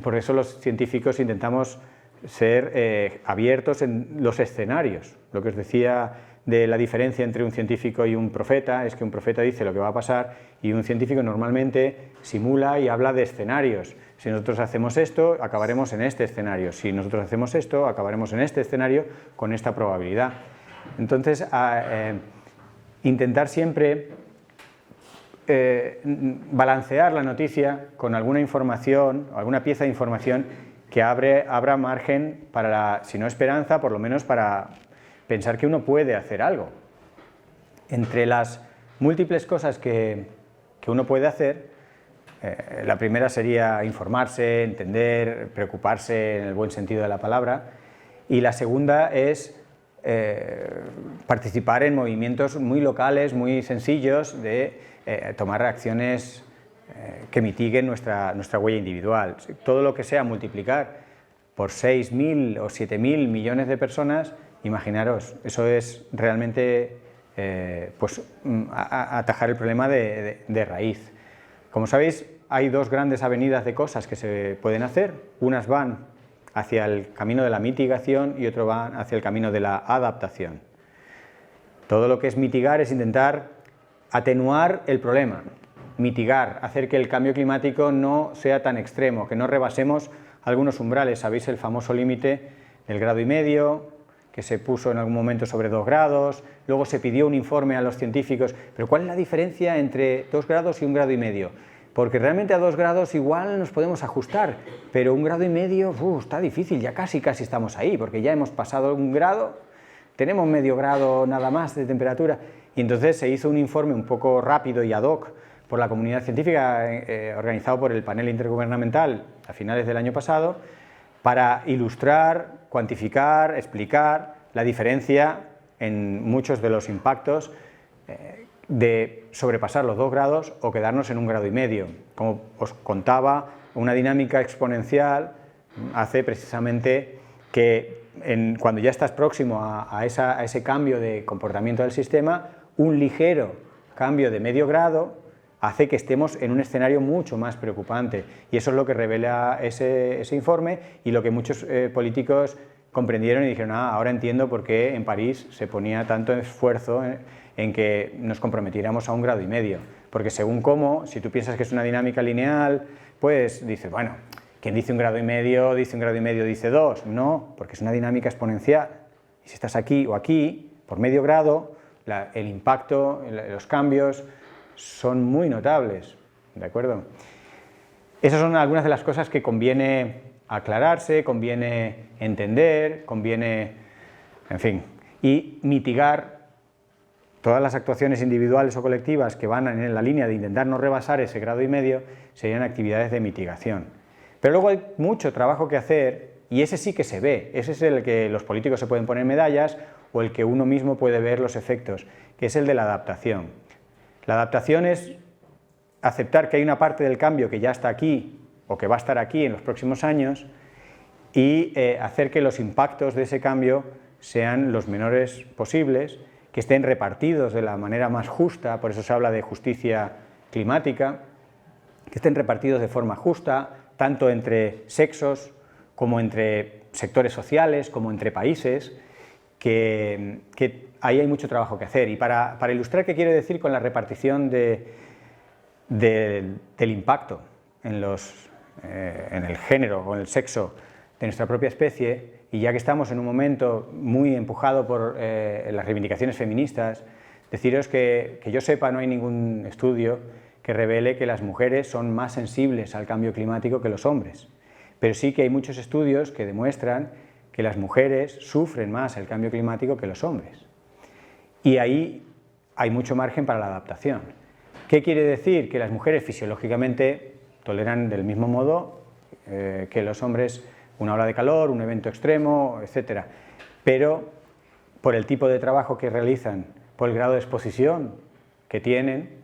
Por eso los científicos intentamos ser abiertos en los escenarios. Lo que os decía de la diferencia entre un científico y un profeta es que un profeta dice lo que va a pasar y un científico normalmente simula y habla de escenarios. Si nosotros hacemos esto, acabaremos en este escenario. Si nosotros hacemos esto, acabaremos en este escenario con esta probabilidad. Entonces, intentar siempre balancear la noticia con alguna información, alguna pieza de información que abra margen para, si no esperanza, por lo menos para pensar que uno puede hacer algo. Entre las múltiples cosas que uno puede hacer, la primera sería informarse, entender, preocuparse en el buen sentido de la palabra, y la segunda es participar en movimientos muy locales, muy sencillos, de tomar acciones que mitiguen nuestra huella individual. Todo lo que sea multiplicar por 6.000 o 7.000 millones de personas, imaginaros, eso es realmente pues, atajar el problema de raíz. Como sabéis, hay dos grandes avenidas de cosas que se pueden hacer. Unas van hacia el camino de la mitigación y otro van hacia el camino de la adaptación. Todo lo que es mitigar es intentar atenuar el problema, mitigar, hacer que el cambio climático no sea tan extremo, que no rebasemos algunos umbrales. Sabéis el famoso límite del 1,5 grados, que se puso en algún momento sobre 2 grados, luego se pidió un informe a los científicos, pero ¿cuál es la diferencia entre 2 grados y 1,5 grados? Porque realmente a 2 grados igual nos podemos ajustar, pero 1,5 grados está difícil, ya casi estamos ahí, porque ya hemos pasado 1 grado, tenemos medio grado nada más de temperatura, y entonces se hizo un informe un poco rápido y ad hoc por la comunidad científica, organizado por el panel intergubernamental a finales del año pasado, para ilustrar, cuantificar, explicar la diferencia en muchos de los impactos de sobrepasar los 2 grados o quedarnos en 1,5 grados. Como os contaba, una dinámica exponencial hace precisamente que cuando ya estás próximo a ese cambio de comportamiento del sistema, un ligero cambio de medio grado hace que estemos en un escenario mucho más preocupante, y eso es lo que revela ese informe y lo que muchos políticos comprendieron y dijeron, ahora entiendo por qué en París se ponía tanto esfuerzo en que nos comprometiéramos a 1,5 grados, porque según cómo, si tú piensas que es una dinámica lineal, pues dices, bueno, quien dice 1,5 grados, dice 1,5 grados, dice 2, no, porque es una dinámica exponencial, y si estás aquí o aquí, por medio grado, el impacto, los cambios son muy notables, ¿de acuerdo? Esas son algunas de las cosas que conviene aclararse, conviene entender, conviene, en fin, y mitigar todas las actuaciones individuales o colectivas que van en la línea de intentar no rebasar ese 1,5 grados serían actividades de mitigación. Pero luego hay mucho trabajo que hacer y ese sí que se ve, ese es el que los políticos se pueden poner medallas o el que uno mismo puede ver los efectos, que es el de la adaptación. La adaptación es aceptar que hay una parte del cambio que ya está aquí o que va a estar aquí en los próximos años y hacer que los impactos de ese cambio sean los menores posibles, que estén repartidos de la manera más justa, por eso se habla de justicia climática, que estén repartidos de forma justa, tanto entre sexos como entre sectores sociales, como entre países, que ahí hay mucho trabajo que hacer. Y para ilustrar qué quiero decir con la repartición del impacto en el género o en el sexo de nuestra propia especie, y ya que estamos en un momento muy empujado por las reivindicaciones feministas, deciros que yo sepa no hay ningún estudio que revele que las mujeres son más sensibles al cambio climático que los hombres, pero sí que hay muchos estudios que demuestran que las mujeres sufren más el cambio climático que los hombres, y ahí hay mucho margen para la adaptación. ¿Qué quiere decir? Que las mujeres fisiológicamente toleran del mismo modo que los hombres una ola de calor, un evento extremo, etc. Pero por el tipo de trabajo que realizan, por el grado de exposición que tienen,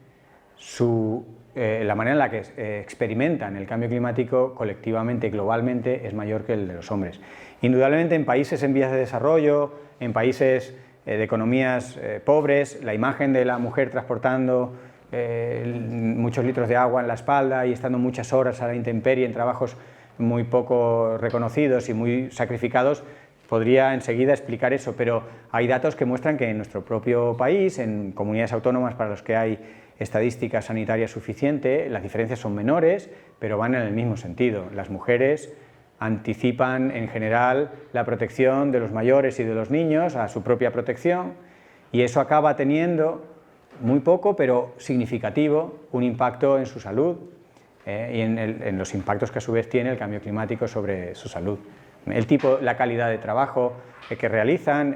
la manera en la que experimentan el cambio climático colectivamente y globalmente es mayor que el de los hombres. Indudablemente en países en vías de desarrollo, en países de economías pobres, la imagen de la mujer transportando muchos litros de agua en la espalda y estando muchas horas a la intemperie en trabajos muy poco reconocidos y muy sacrificados, podría enseguida explicar eso, pero hay datos que muestran que en nuestro propio país, en comunidades autónomas para los que hay estadística sanitaria suficiente, las diferencias son menores, pero van en el mismo sentido. Las mujeres anticipan en general la protección de los mayores y de los niños a su propia protección, y eso acaba teniendo muy poco, pero significativo, un impacto en su salud y en los impactos que a su vez tiene el cambio climático sobre su salud. El tipo, la calidad de trabajo que realizan,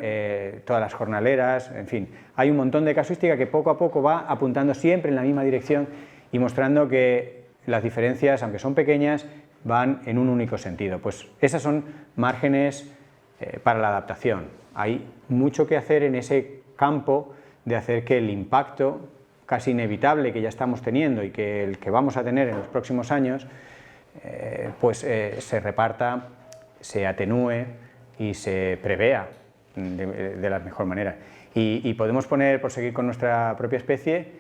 todas las jornaleras, en fin, hay un montón de casuística que poco a poco va apuntando siempre en la misma dirección y mostrando que las diferencias, aunque son pequeñas, van en un único sentido. Pues esas son márgenes para la adaptación. Hay mucho que hacer en ese campo de hacer que el impacto casi inevitable que ya estamos teniendo y que el que vamos a tener en los próximos años, se reparta, se atenúe y se prevea de la mejor manera. Y podemos poner, por seguir con nuestra propia especie,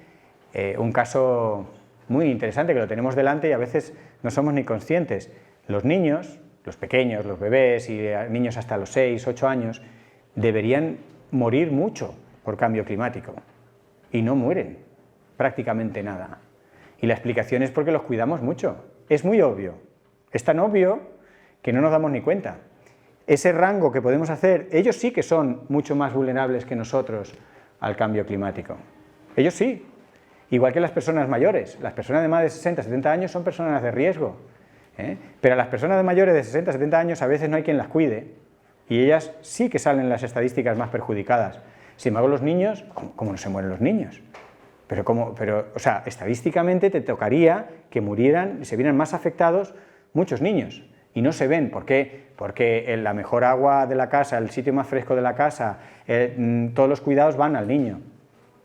un caso muy interesante que lo tenemos delante y a veces no somos ni conscientes. Los niños, los pequeños, los bebés y niños hasta los 6, 8 años, deberían morir mucho por cambio climático y no mueren prácticamente nada. Y la explicación es porque los cuidamos mucho. Es muy obvio, es tan obvio que no nos damos ni cuenta. Ese rango que podemos hacer, ellos sí que son mucho más vulnerables que nosotros al cambio climático. Ellos sí, igual que las personas mayores. Las personas de más de 60, 70 años son personas de riesgo, pero a las personas de mayores de 60, 70 años a veces no hay quien las cuide y ellas sí que salen en las estadísticas más perjudicadas. Sin embargo, los niños, ¿cómo no se mueren los niños? O sea, estadísticamente te tocaría que murieran, se vieran más afectados muchos niños y no se ven. ¿Por qué? Porque la mejor agua de la casa, el sitio más fresco de la casa, todos los cuidados van al niño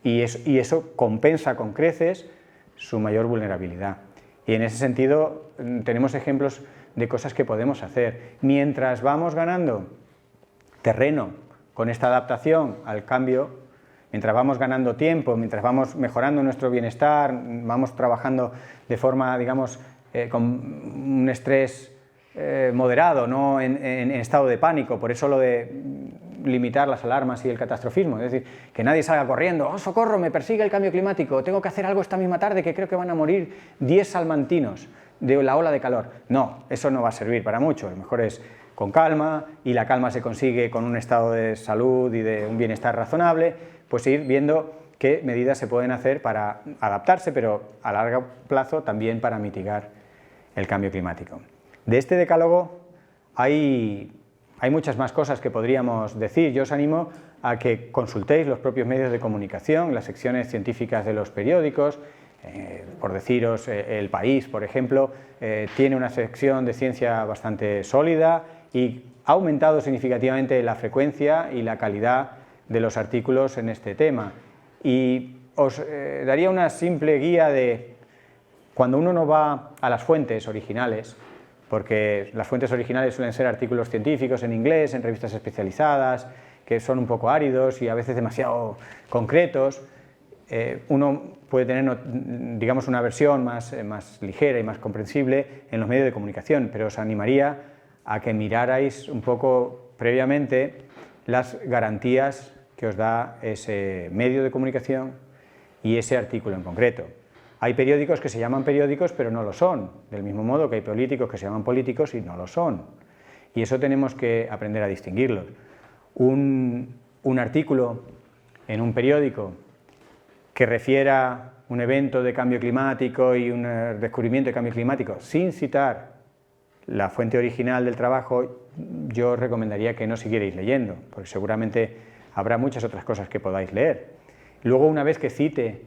y eso compensa con creces su mayor vulnerabilidad. Y en ese sentido tenemos ejemplos de cosas que podemos hacer. Mientras vamos ganando terreno con esta adaptación al cambio, mientras vamos ganando tiempo, mientras vamos mejorando nuestro bienestar, vamos trabajando de forma, digamos, con un estrés moderado, no en estado de pánico. Por eso lo de limitar las alarmas y el catastrofismo, es decir, que nadie salga corriendo, ¡oh, socorro, me persigue el cambio climático, tengo que hacer algo esta misma tarde que creo que van a morir 10 salmantinos de la ola de calor! No, eso no va a servir para mucho. Lo mejor es con calma, y la calma se consigue con un estado de salud y de un bienestar razonable, pues ir viendo qué medidas se pueden hacer para adaptarse, pero a largo plazo también para mitigar el cambio climático. De este decálogo hay muchas más cosas que podríamos decir. Yo os animo a que consultéis los propios medios de comunicación, las secciones científicas de los periódicos. Por deciros, El País, por ejemplo, tiene una sección de ciencia bastante sólida y ha aumentado significativamente la frecuencia y la calidad de los artículos en este tema. Y os daría una simple guía de cuando uno no va a las fuentes originales, porque las fuentes originales suelen ser artículos científicos en inglés, en revistas especializadas, que son un poco áridos y a veces demasiado concretos. Uno puede tener, digamos, una versión más ligera y más comprensible en los medios de comunicación, pero os animaría a que mirarais un poco previamente las garantías que os da ese medio de comunicación y ese artículo en concreto. Hay periódicos que se llaman periódicos pero no lo son, del mismo modo que hay políticos que se llaman políticos y no lo son. Y eso tenemos que aprender a distinguirlos. Un artículo en un periódico que refiera un evento de cambio climático y un descubrimiento de cambio climático sin citar la fuente original del trabajo, yo os recomendaría que no siguierais leyendo, porque seguramente habrá muchas otras cosas que podáis leer. Luego, una vez que cite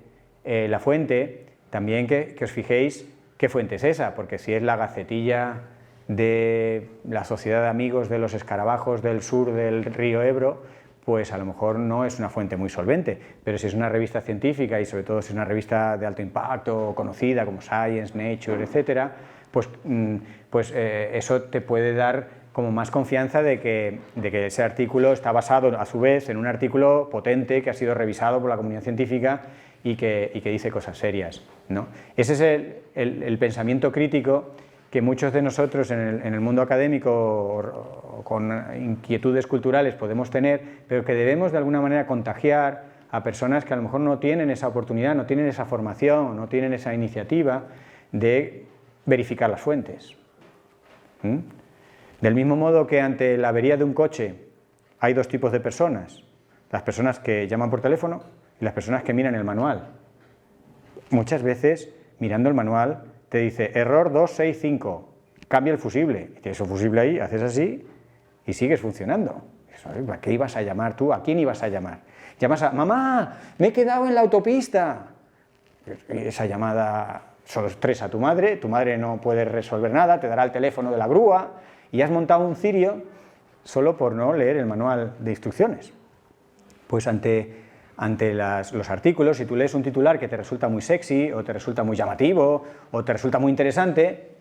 la fuente, también que os fijéis qué fuente es esa, porque si es la Gacetilla de la Sociedad de Amigos de los Escarabajos del Sur del río Ebro, pues a lo mejor no es una fuente muy solvente, pero si es una revista científica y sobre todo si es una revista de alto impacto, conocida como Science, Nature, etcétera, pues eso te puede dar como más confianza de que ese artículo está basado a su vez en un artículo potente que ha sido revisado por la comunidad científica y que dice cosas serias, ¿no? Ese es el pensamiento crítico que muchos de nosotros en el mundo académico o con inquietudes culturales podemos tener, pero que debemos de alguna manera contagiar a personas que a lo mejor no tienen esa oportunidad, no tienen esa formación, no tienen esa iniciativa de verificar las fuentes. Del mismo modo que ante la avería de un coche hay dos tipos de personas, las personas que llaman por teléfono y las personas que miran el manual. Muchas veces, mirando el manual, te dice error 265, cambia el fusible. Y tienes un fusible ahí, haces así y sigues funcionando. ¿A qué ibas a llamar tú? ¿A quién ibas a llamar? Llamas a mamá, me he quedado en la autopista. Esa llamada solo estresa a tu madre no puede resolver nada, te dará el teléfono de la grúa y has montado un cirio solo por no leer el manual de instrucciones. Pues ante los artículos, si tú lees un titular que te resulta muy sexy, o te resulta muy llamativo, o te resulta muy interesante,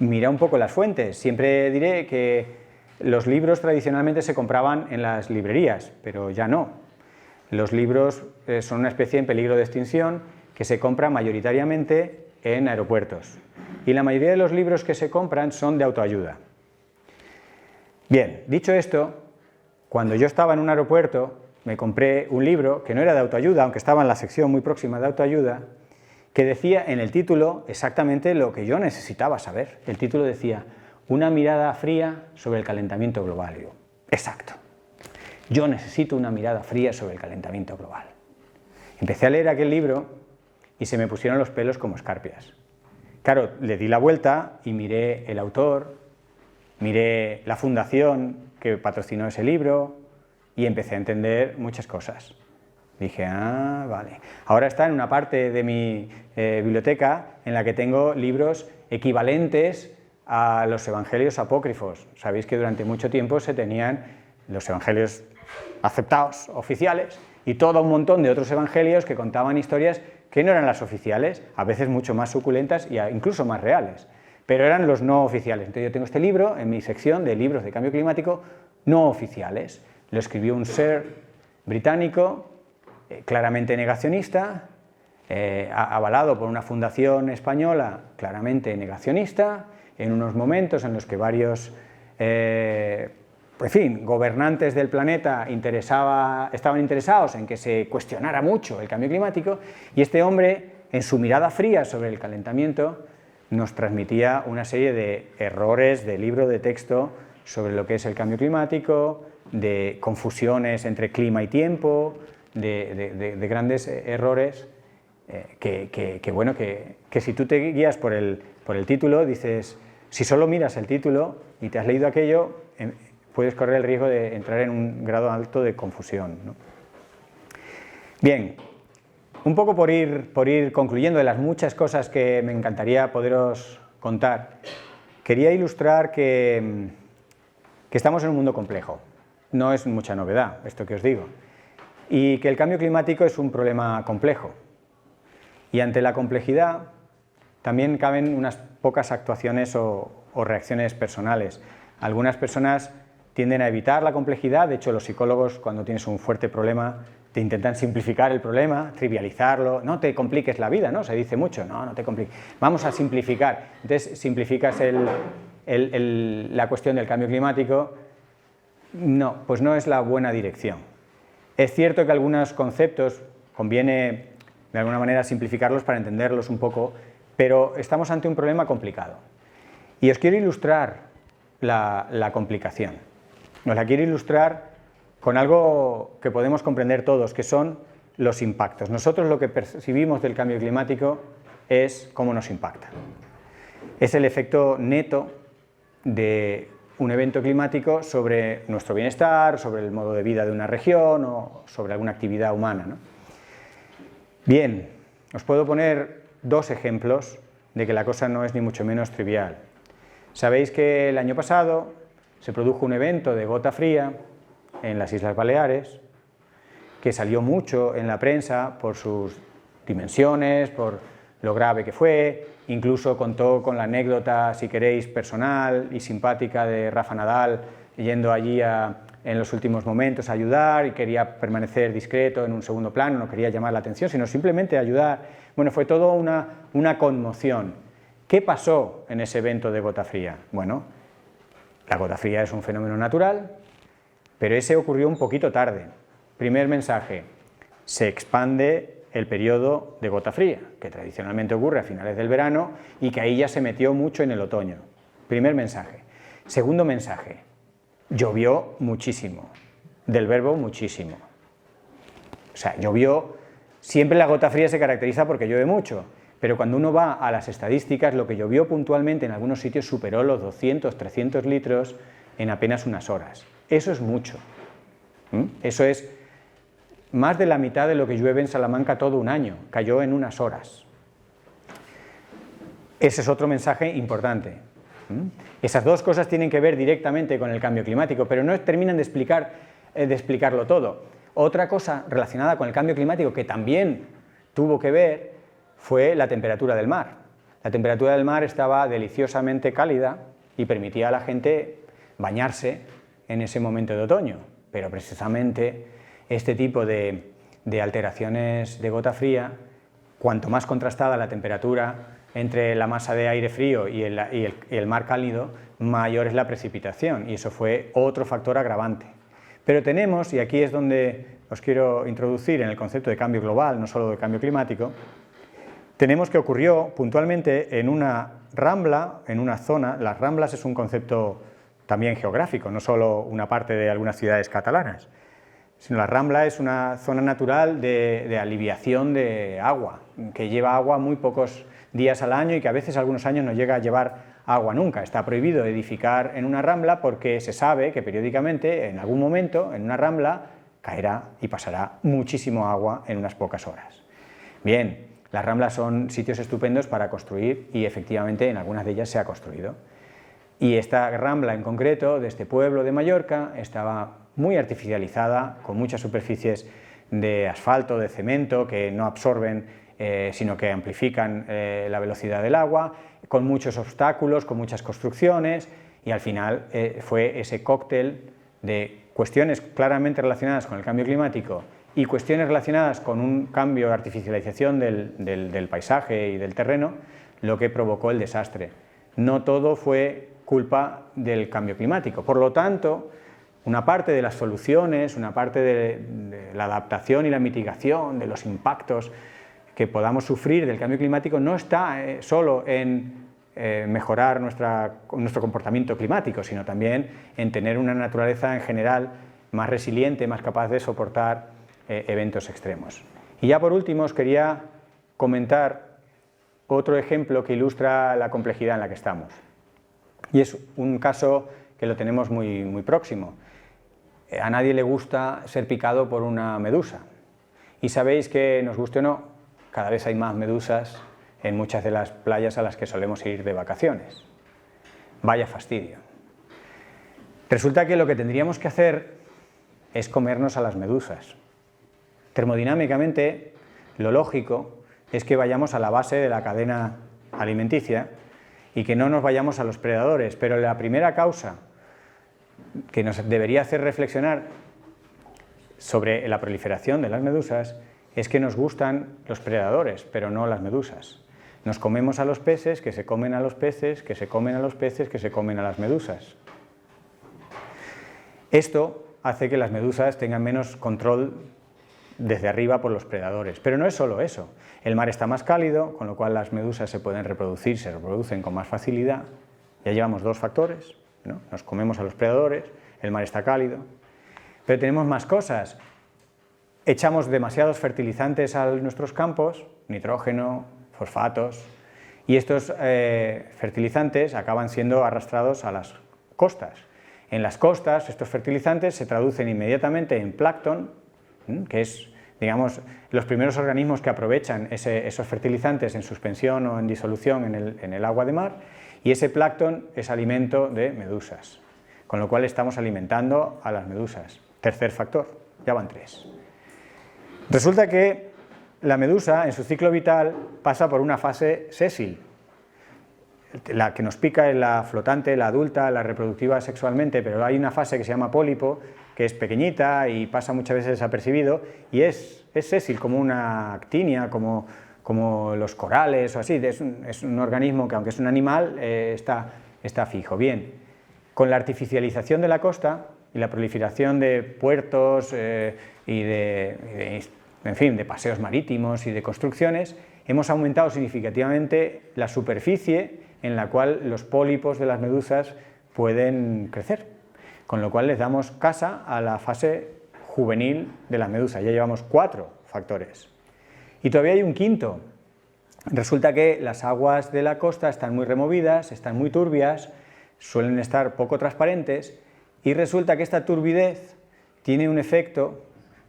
mira un poco las fuentes. Siempre diré que los libros tradicionalmente se compraban en las librerías, pero ya no. Los libros son una especie en peligro de extinción que se compra mayoritariamente en aeropuertos. Y la mayoría de los libros que se compran son de autoayuda. Bien, dicho esto, cuando yo estaba en un aeropuerto, me compré un libro que no era de autoayuda, aunque estaba en la sección muy próxima de autoayuda, que decía en el título exactamente lo que yo necesitaba saber. El título decía, una mirada fría sobre el calentamiento global. Y yo, exacto, yo necesito una mirada fría sobre el calentamiento global. Empecé a leer aquel libro y se me pusieron los pelos como escarpias. Claro, le di la vuelta y miré el autor, miré la fundación que patrocinó ese libro y empecé a entender muchas cosas. Dije, ah, vale. Ahora está en una parte de mi biblioteca en la que tengo libros equivalentes a los evangelios apócrifos. Sabéis que durante mucho tiempo se tenían los evangelios aceptados, oficiales, y todo un montón de otros evangelios que contaban historias que no eran las oficiales, a veces mucho más suculentas e incluso más reales, pero eran los no oficiales. Entonces yo tengo este libro en mi sección de libros de cambio climático no oficiales. Lo escribió un ser británico, claramente negacionista, avalado por una fundación española claramente negacionista, en unos momentos en los que varios en fin, gobernantes del planeta estaban interesados en que se cuestionara mucho el cambio climático, y este hombre, en su mirada fría sobre el calentamiento, nos transmitía una serie de errores de libro de texto sobre lo que es el cambio climático, de confusiones entre clima y tiempo, de grandes errores que si tú te guías por el título, dices, si solo miras el título y te has leído aquello, puedes correr el riesgo de entrar en un grado alto de confusión, ¿no? Bien, un poco por ir concluyendo de las muchas cosas que me encantaría poderos contar, quería ilustrar que estamos en un mundo complejo. No es mucha novedad esto que os digo, y que el cambio climático es un problema complejo. Y ante la complejidad también caben unas pocas actuaciones o reacciones personales. Algunas personas tienden a evitar la complejidad. De hecho, los psicólogos, cuando tienes un fuerte problema, te intentan simplificar el problema, trivializarlo. No te compliques la vida, ¿no? Se dice mucho, no te compliques. Vamos a simplificar. Entonces, simplificas la cuestión del cambio climático. No, pues no es la buena dirección. Es cierto que algunos conceptos conviene, de alguna manera, simplificarlos para entenderlos un poco, pero estamos ante un problema complicado. Y os quiero ilustrar la complicación. Os la quiero ilustrar con algo que podemos comprender todos, que son los impactos. Nosotros lo que percibimos del cambio climático es cómo nos impacta. Es el efecto neto de un evento climático sobre nuestro bienestar, sobre el modo de vida de una región o sobre alguna actividad humana, ¿no? Bien, os puedo poner dos ejemplos de que la cosa no es ni mucho menos trivial. Sabéis que el año pasado se produjo un evento de gota fría en las Islas Baleares, que salió mucho en la prensa por sus dimensiones, por lo grave que fue, incluso contó con la anécdota, si queréis, personal y simpática de Rafa Nadal, yendo allí en los últimos momentos a ayudar, y quería permanecer discreto en un segundo plano, no quería llamar la atención, sino simplemente ayudar. Bueno, fue todo una conmoción. ¿Qué pasó en ese evento de gota fría? Bueno, la gota fría es un fenómeno natural, pero ese ocurrió un poquito tarde. Primer mensaje, se expande el periodo de gota fría, que tradicionalmente ocurre a finales del verano y que ahí ya se metió mucho en el otoño. Primer mensaje. Segundo mensaje, llovió muchísimo, del verbo muchísimo. O sea, llovió, siempre la gota fría se caracteriza porque llueve mucho, pero cuando uno va a las estadísticas, lo que llovió puntualmente en algunos sitios superó los 200, 300 litros en apenas unas horas. Eso es mucho. Eso es más de la mitad de lo que llueve en Salamanca todo un año, cayó en unas horas. Ese es otro mensaje importante. Esas dos cosas tienen que ver directamente con el cambio climático, pero no terminan de explicarlo todo. Otra cosa relacionada con el cambio climático que también tuvo que ver fue la temperatura del mar. La temperatura del mar estaba deliciosamente cálida y permitía a la gente bañarse en ese momento de otoño, pero precisamente este tipo de alteraciones de gota fría, cuanto más contrastada la temperatura entre la masa de aire frío y el mar cálido, mayor es la precipitación, y eso fue otro factor agravante. Pero tenemos, y aquí es donde os quiero introducir en el concepto de cambio global, no solo de cambio climático, tenemos que ocurrió puntualmente en una rambla, en una zona. Las ramblas es un concepto también geográfico, no solo una parte de algunas ciudades catalanas, sino la rambla es una zona natural de aliviación de agua, que lleva agua muy pocos días al año y que a veces algunos años no llega a llevar agua nunca. Está prohibido edificar en una rambla porque se sabe que periódicamente, en algún momento, en una rambla caerá y pasará muchísimo agua en unas pocas horas. Bien, las ramblas son sitios estupendos para construir y efectivamente en algunas de ellas se ha construido. Y esta rambla en concreto, de este pueblo de Mallorca, estaba muy artificializada, con muchas superficies de asfalto, de cemento, que no absorben, sino que amplifican la velocidad del agua, con muchos obstáculos, con muchas construcciones, y al final fue ese cóctel de cuestiones claramente relacionadas con el cambio climático y cuestiones relacionadas con un cambio de artificialización del paisaje y del terreno, lo que provocó el desastre. no todo fue culpa del cambio climático. Por lo tanto, una parte de las soluciones, una parte de la adaptación y la mitigación de los impactos que podamos sufrir del cambio climático no está solo en mejorar nuestro comportamiento climático, sino también en tener una naturaleza en general más resiliente, más capaz de soportar eventos extremos. Y ya por último os quería comentar otro ejemplo que ilustra la complejidad en la que estamos. Y es un caso que lo tenemos muy próximo. A nadie le gusta ser picado por una medusa. Y sabéis que, nos guste o no, cada vez hay más medusas en muchas de las playas a las que solemos ir de vacaciones. Vaya fastidio. Resulta que lo que tendríamos que hacer es comernos a las medusas. Termodinámicamente, lo lógico es que vayamos a la base de la cadena alimenticia y que no nos vayamos a los predadores, pero la primera causa que nos debería hacer reflexionar sobre la proliferación de las medusas es que nos gustan los predadores, pero no las medusas. Nos comemos a los peces, que se comen a los peces, que se comen a los peces, que se comen a las medusas. Esto hace que las medusas tengan menos control desde arriba por los predadores. Pero no es solo eso. El mar está más cálido, con lo cual las medusas se pueden reproducir, se reproducen con más facilidad. Ya llevamos dos factores, ¿no? Nos comemos a los predadores, el mar está cálido. Pero tenemos más cosas. Echamos demasiados fertilizantes a nuestros campos, nitrógeno, fosfatos, y estos fertilizantes acaban siendo arrastrados a las costas. En las costas, estos fertilizantes se traducen inmediatamente en plancton, que es, digamos, los primeros organismos que aprovechan esos fertilizantes en suspensión o en disolución en el agua de mar, y ese plancton es alimento de medusas, con lo cual estamos alimentando a las medusas. Tercer factor, ya van tres. Resulta que la medusa, en su ciclo vital, pasa por una fase sésil. La que nos pica es la flotante, la adulta, la reproductiva sexualmente, pero hay una fase que se llama pólipo, que es pequeñita y pasa muchas veces desapercibido, y es sésil, como una actinia, como los corales o así. Es un organismo que, aunque es un animal, está fijo. Bien, con la artificialización de la costa y la proliferación de puertos y en fin, de paseos marítimos y de construcciones, hemos aumentado significativamente la superficie en la cual los pólipos de las medusas pueden crecer, con lo cual les damos casa a la fase juvenil de la medusa. Ya llevamos 4 factores. Y todavía hay un quinto. Resulta que las aguas de la costa están muy removidas, están muy turbias, suelen estar poco transparentes, y resulta que esta turbidez tiene un efecto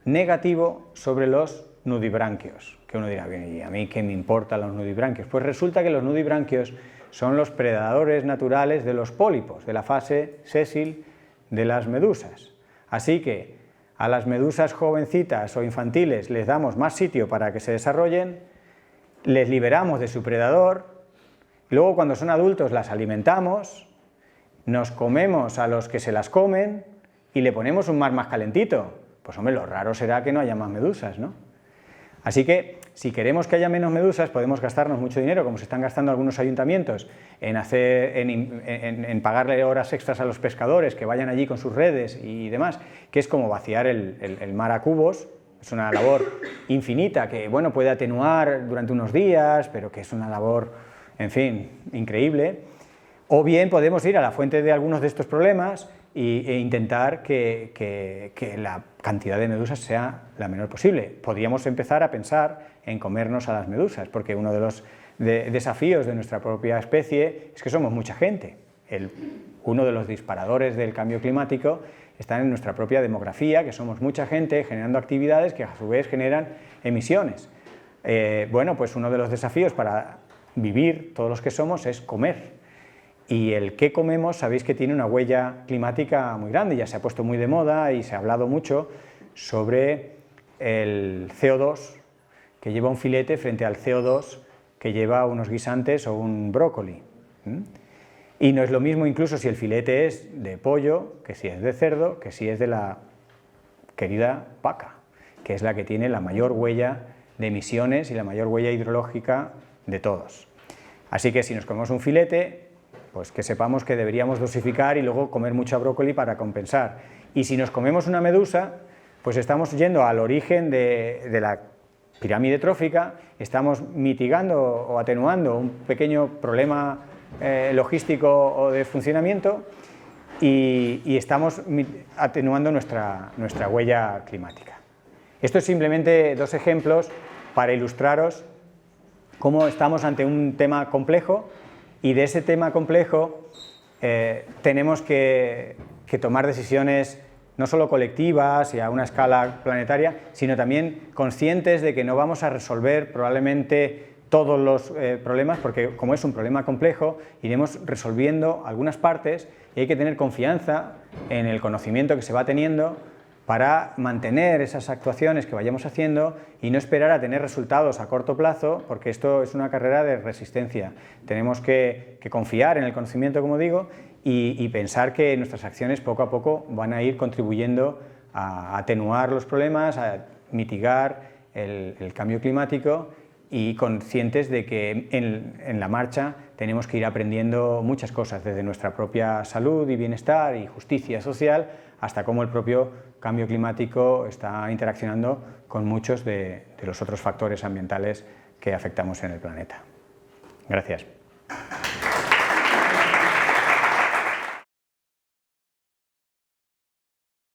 negativo sobre los nudibranquios. Que uno dirá, bien, ¿y a mí qué me importan los nudibranquios? Pues resulta que los nudibranquios son los predadores naturales de los pólipos, de la fase sésil de las medusas. Así que a las medusas jovencitas o infantiles les damos más sitio para que se desarrollen, les liberamos de su predador, luego cuando son adultos las alimentamos, nos comemos a los que se las comen y le ponemos un mar más calentito. Pues hombre, lo raro será que no haya más medusas, ¿no? Así que, si queremos que haya menos medusas, podemos gastarnos mucho dinero, como se están gastando algunos ayuntamientos, en pagarle horas extras a los pescadores, que vayan allí con sus redes y demás, que es como vaciar el mar a cubos. Es una labor infinita que, bueno, puede atenuar durante unos días, pero que es una labor, en fin, increíble. O bien podemos ir a la fuente de algunos de estos problemas e intentar que la cantidad de medusas sea la menor posible. Podríamos empezar a pensar en comernos a las medusas, porque uno de los desafíos de nuestra propia especie es que somos mucha gente. Uno de los disparadores del cambio climático está en nuestra propia demografía, que somos mucha gente generando actividades que a su vez generan emisiones. Bueno, pues uno de los desafíos para vivir todos los que somos es comer. Y el qué comemos, sabéis que tiene una huella climática muy grande, ya se ha puesto muy de moda y se ha hablado mucho sobre el CO2 que lleva un filete frente al CO2 que lleva unos guisantes o un brócoli. Y no es lo mismo incluso si el filete es de pollo, que si es de cerdo, que si es de la querida vaca, que es la que tiene la mayor huella de emisiones y la mayor huella hidrológica de todos. Así que si nos comemos un filete, pues que sepamos que deberíamos dosificar y luego comer mucha brócoli para compensar. Y si nos comemos una medusa, pues estamos yendo al origen de la pirámide trófica, estamos mitigando o atenuando un pequeño problema logístico o de funcionamiento y estamos atenuando nuestra huella climática. Esto es simplemente 2 ejemplos para ilustraros cómo estamos ante un tema complejo y de ese tema complejo tenemos que tomar decisiones no solo colectivas y a una escala planetaria, sino también conscientes de que no vamos a resolver probablemente todos los problemas, porque como es un problema complejo, iremos resolviendo algunas partes y hay que tener confianza en el conocimiento que se va teniendo para mantener esas actuaciones que vayamos haciendo y no esperar a tener resultados a corto plazo, porque esto es una carrera de resistencia. Tenemos que confiar en el conocimiento, como digo, y pensar que nuestras acciones poco a poco van a ir contribuyendo a atenuar los problemas, a mitigar el cambio climático y conscientes de que en la marcha tenemos que ir aprendiendo muchas cosas, desde nuestra propia salud y bienestar y justicia social, hasta cómo el propio cambio climático está interaccionando con muchos de los otros factores ambientales que afectamos en el planeta. Gracias.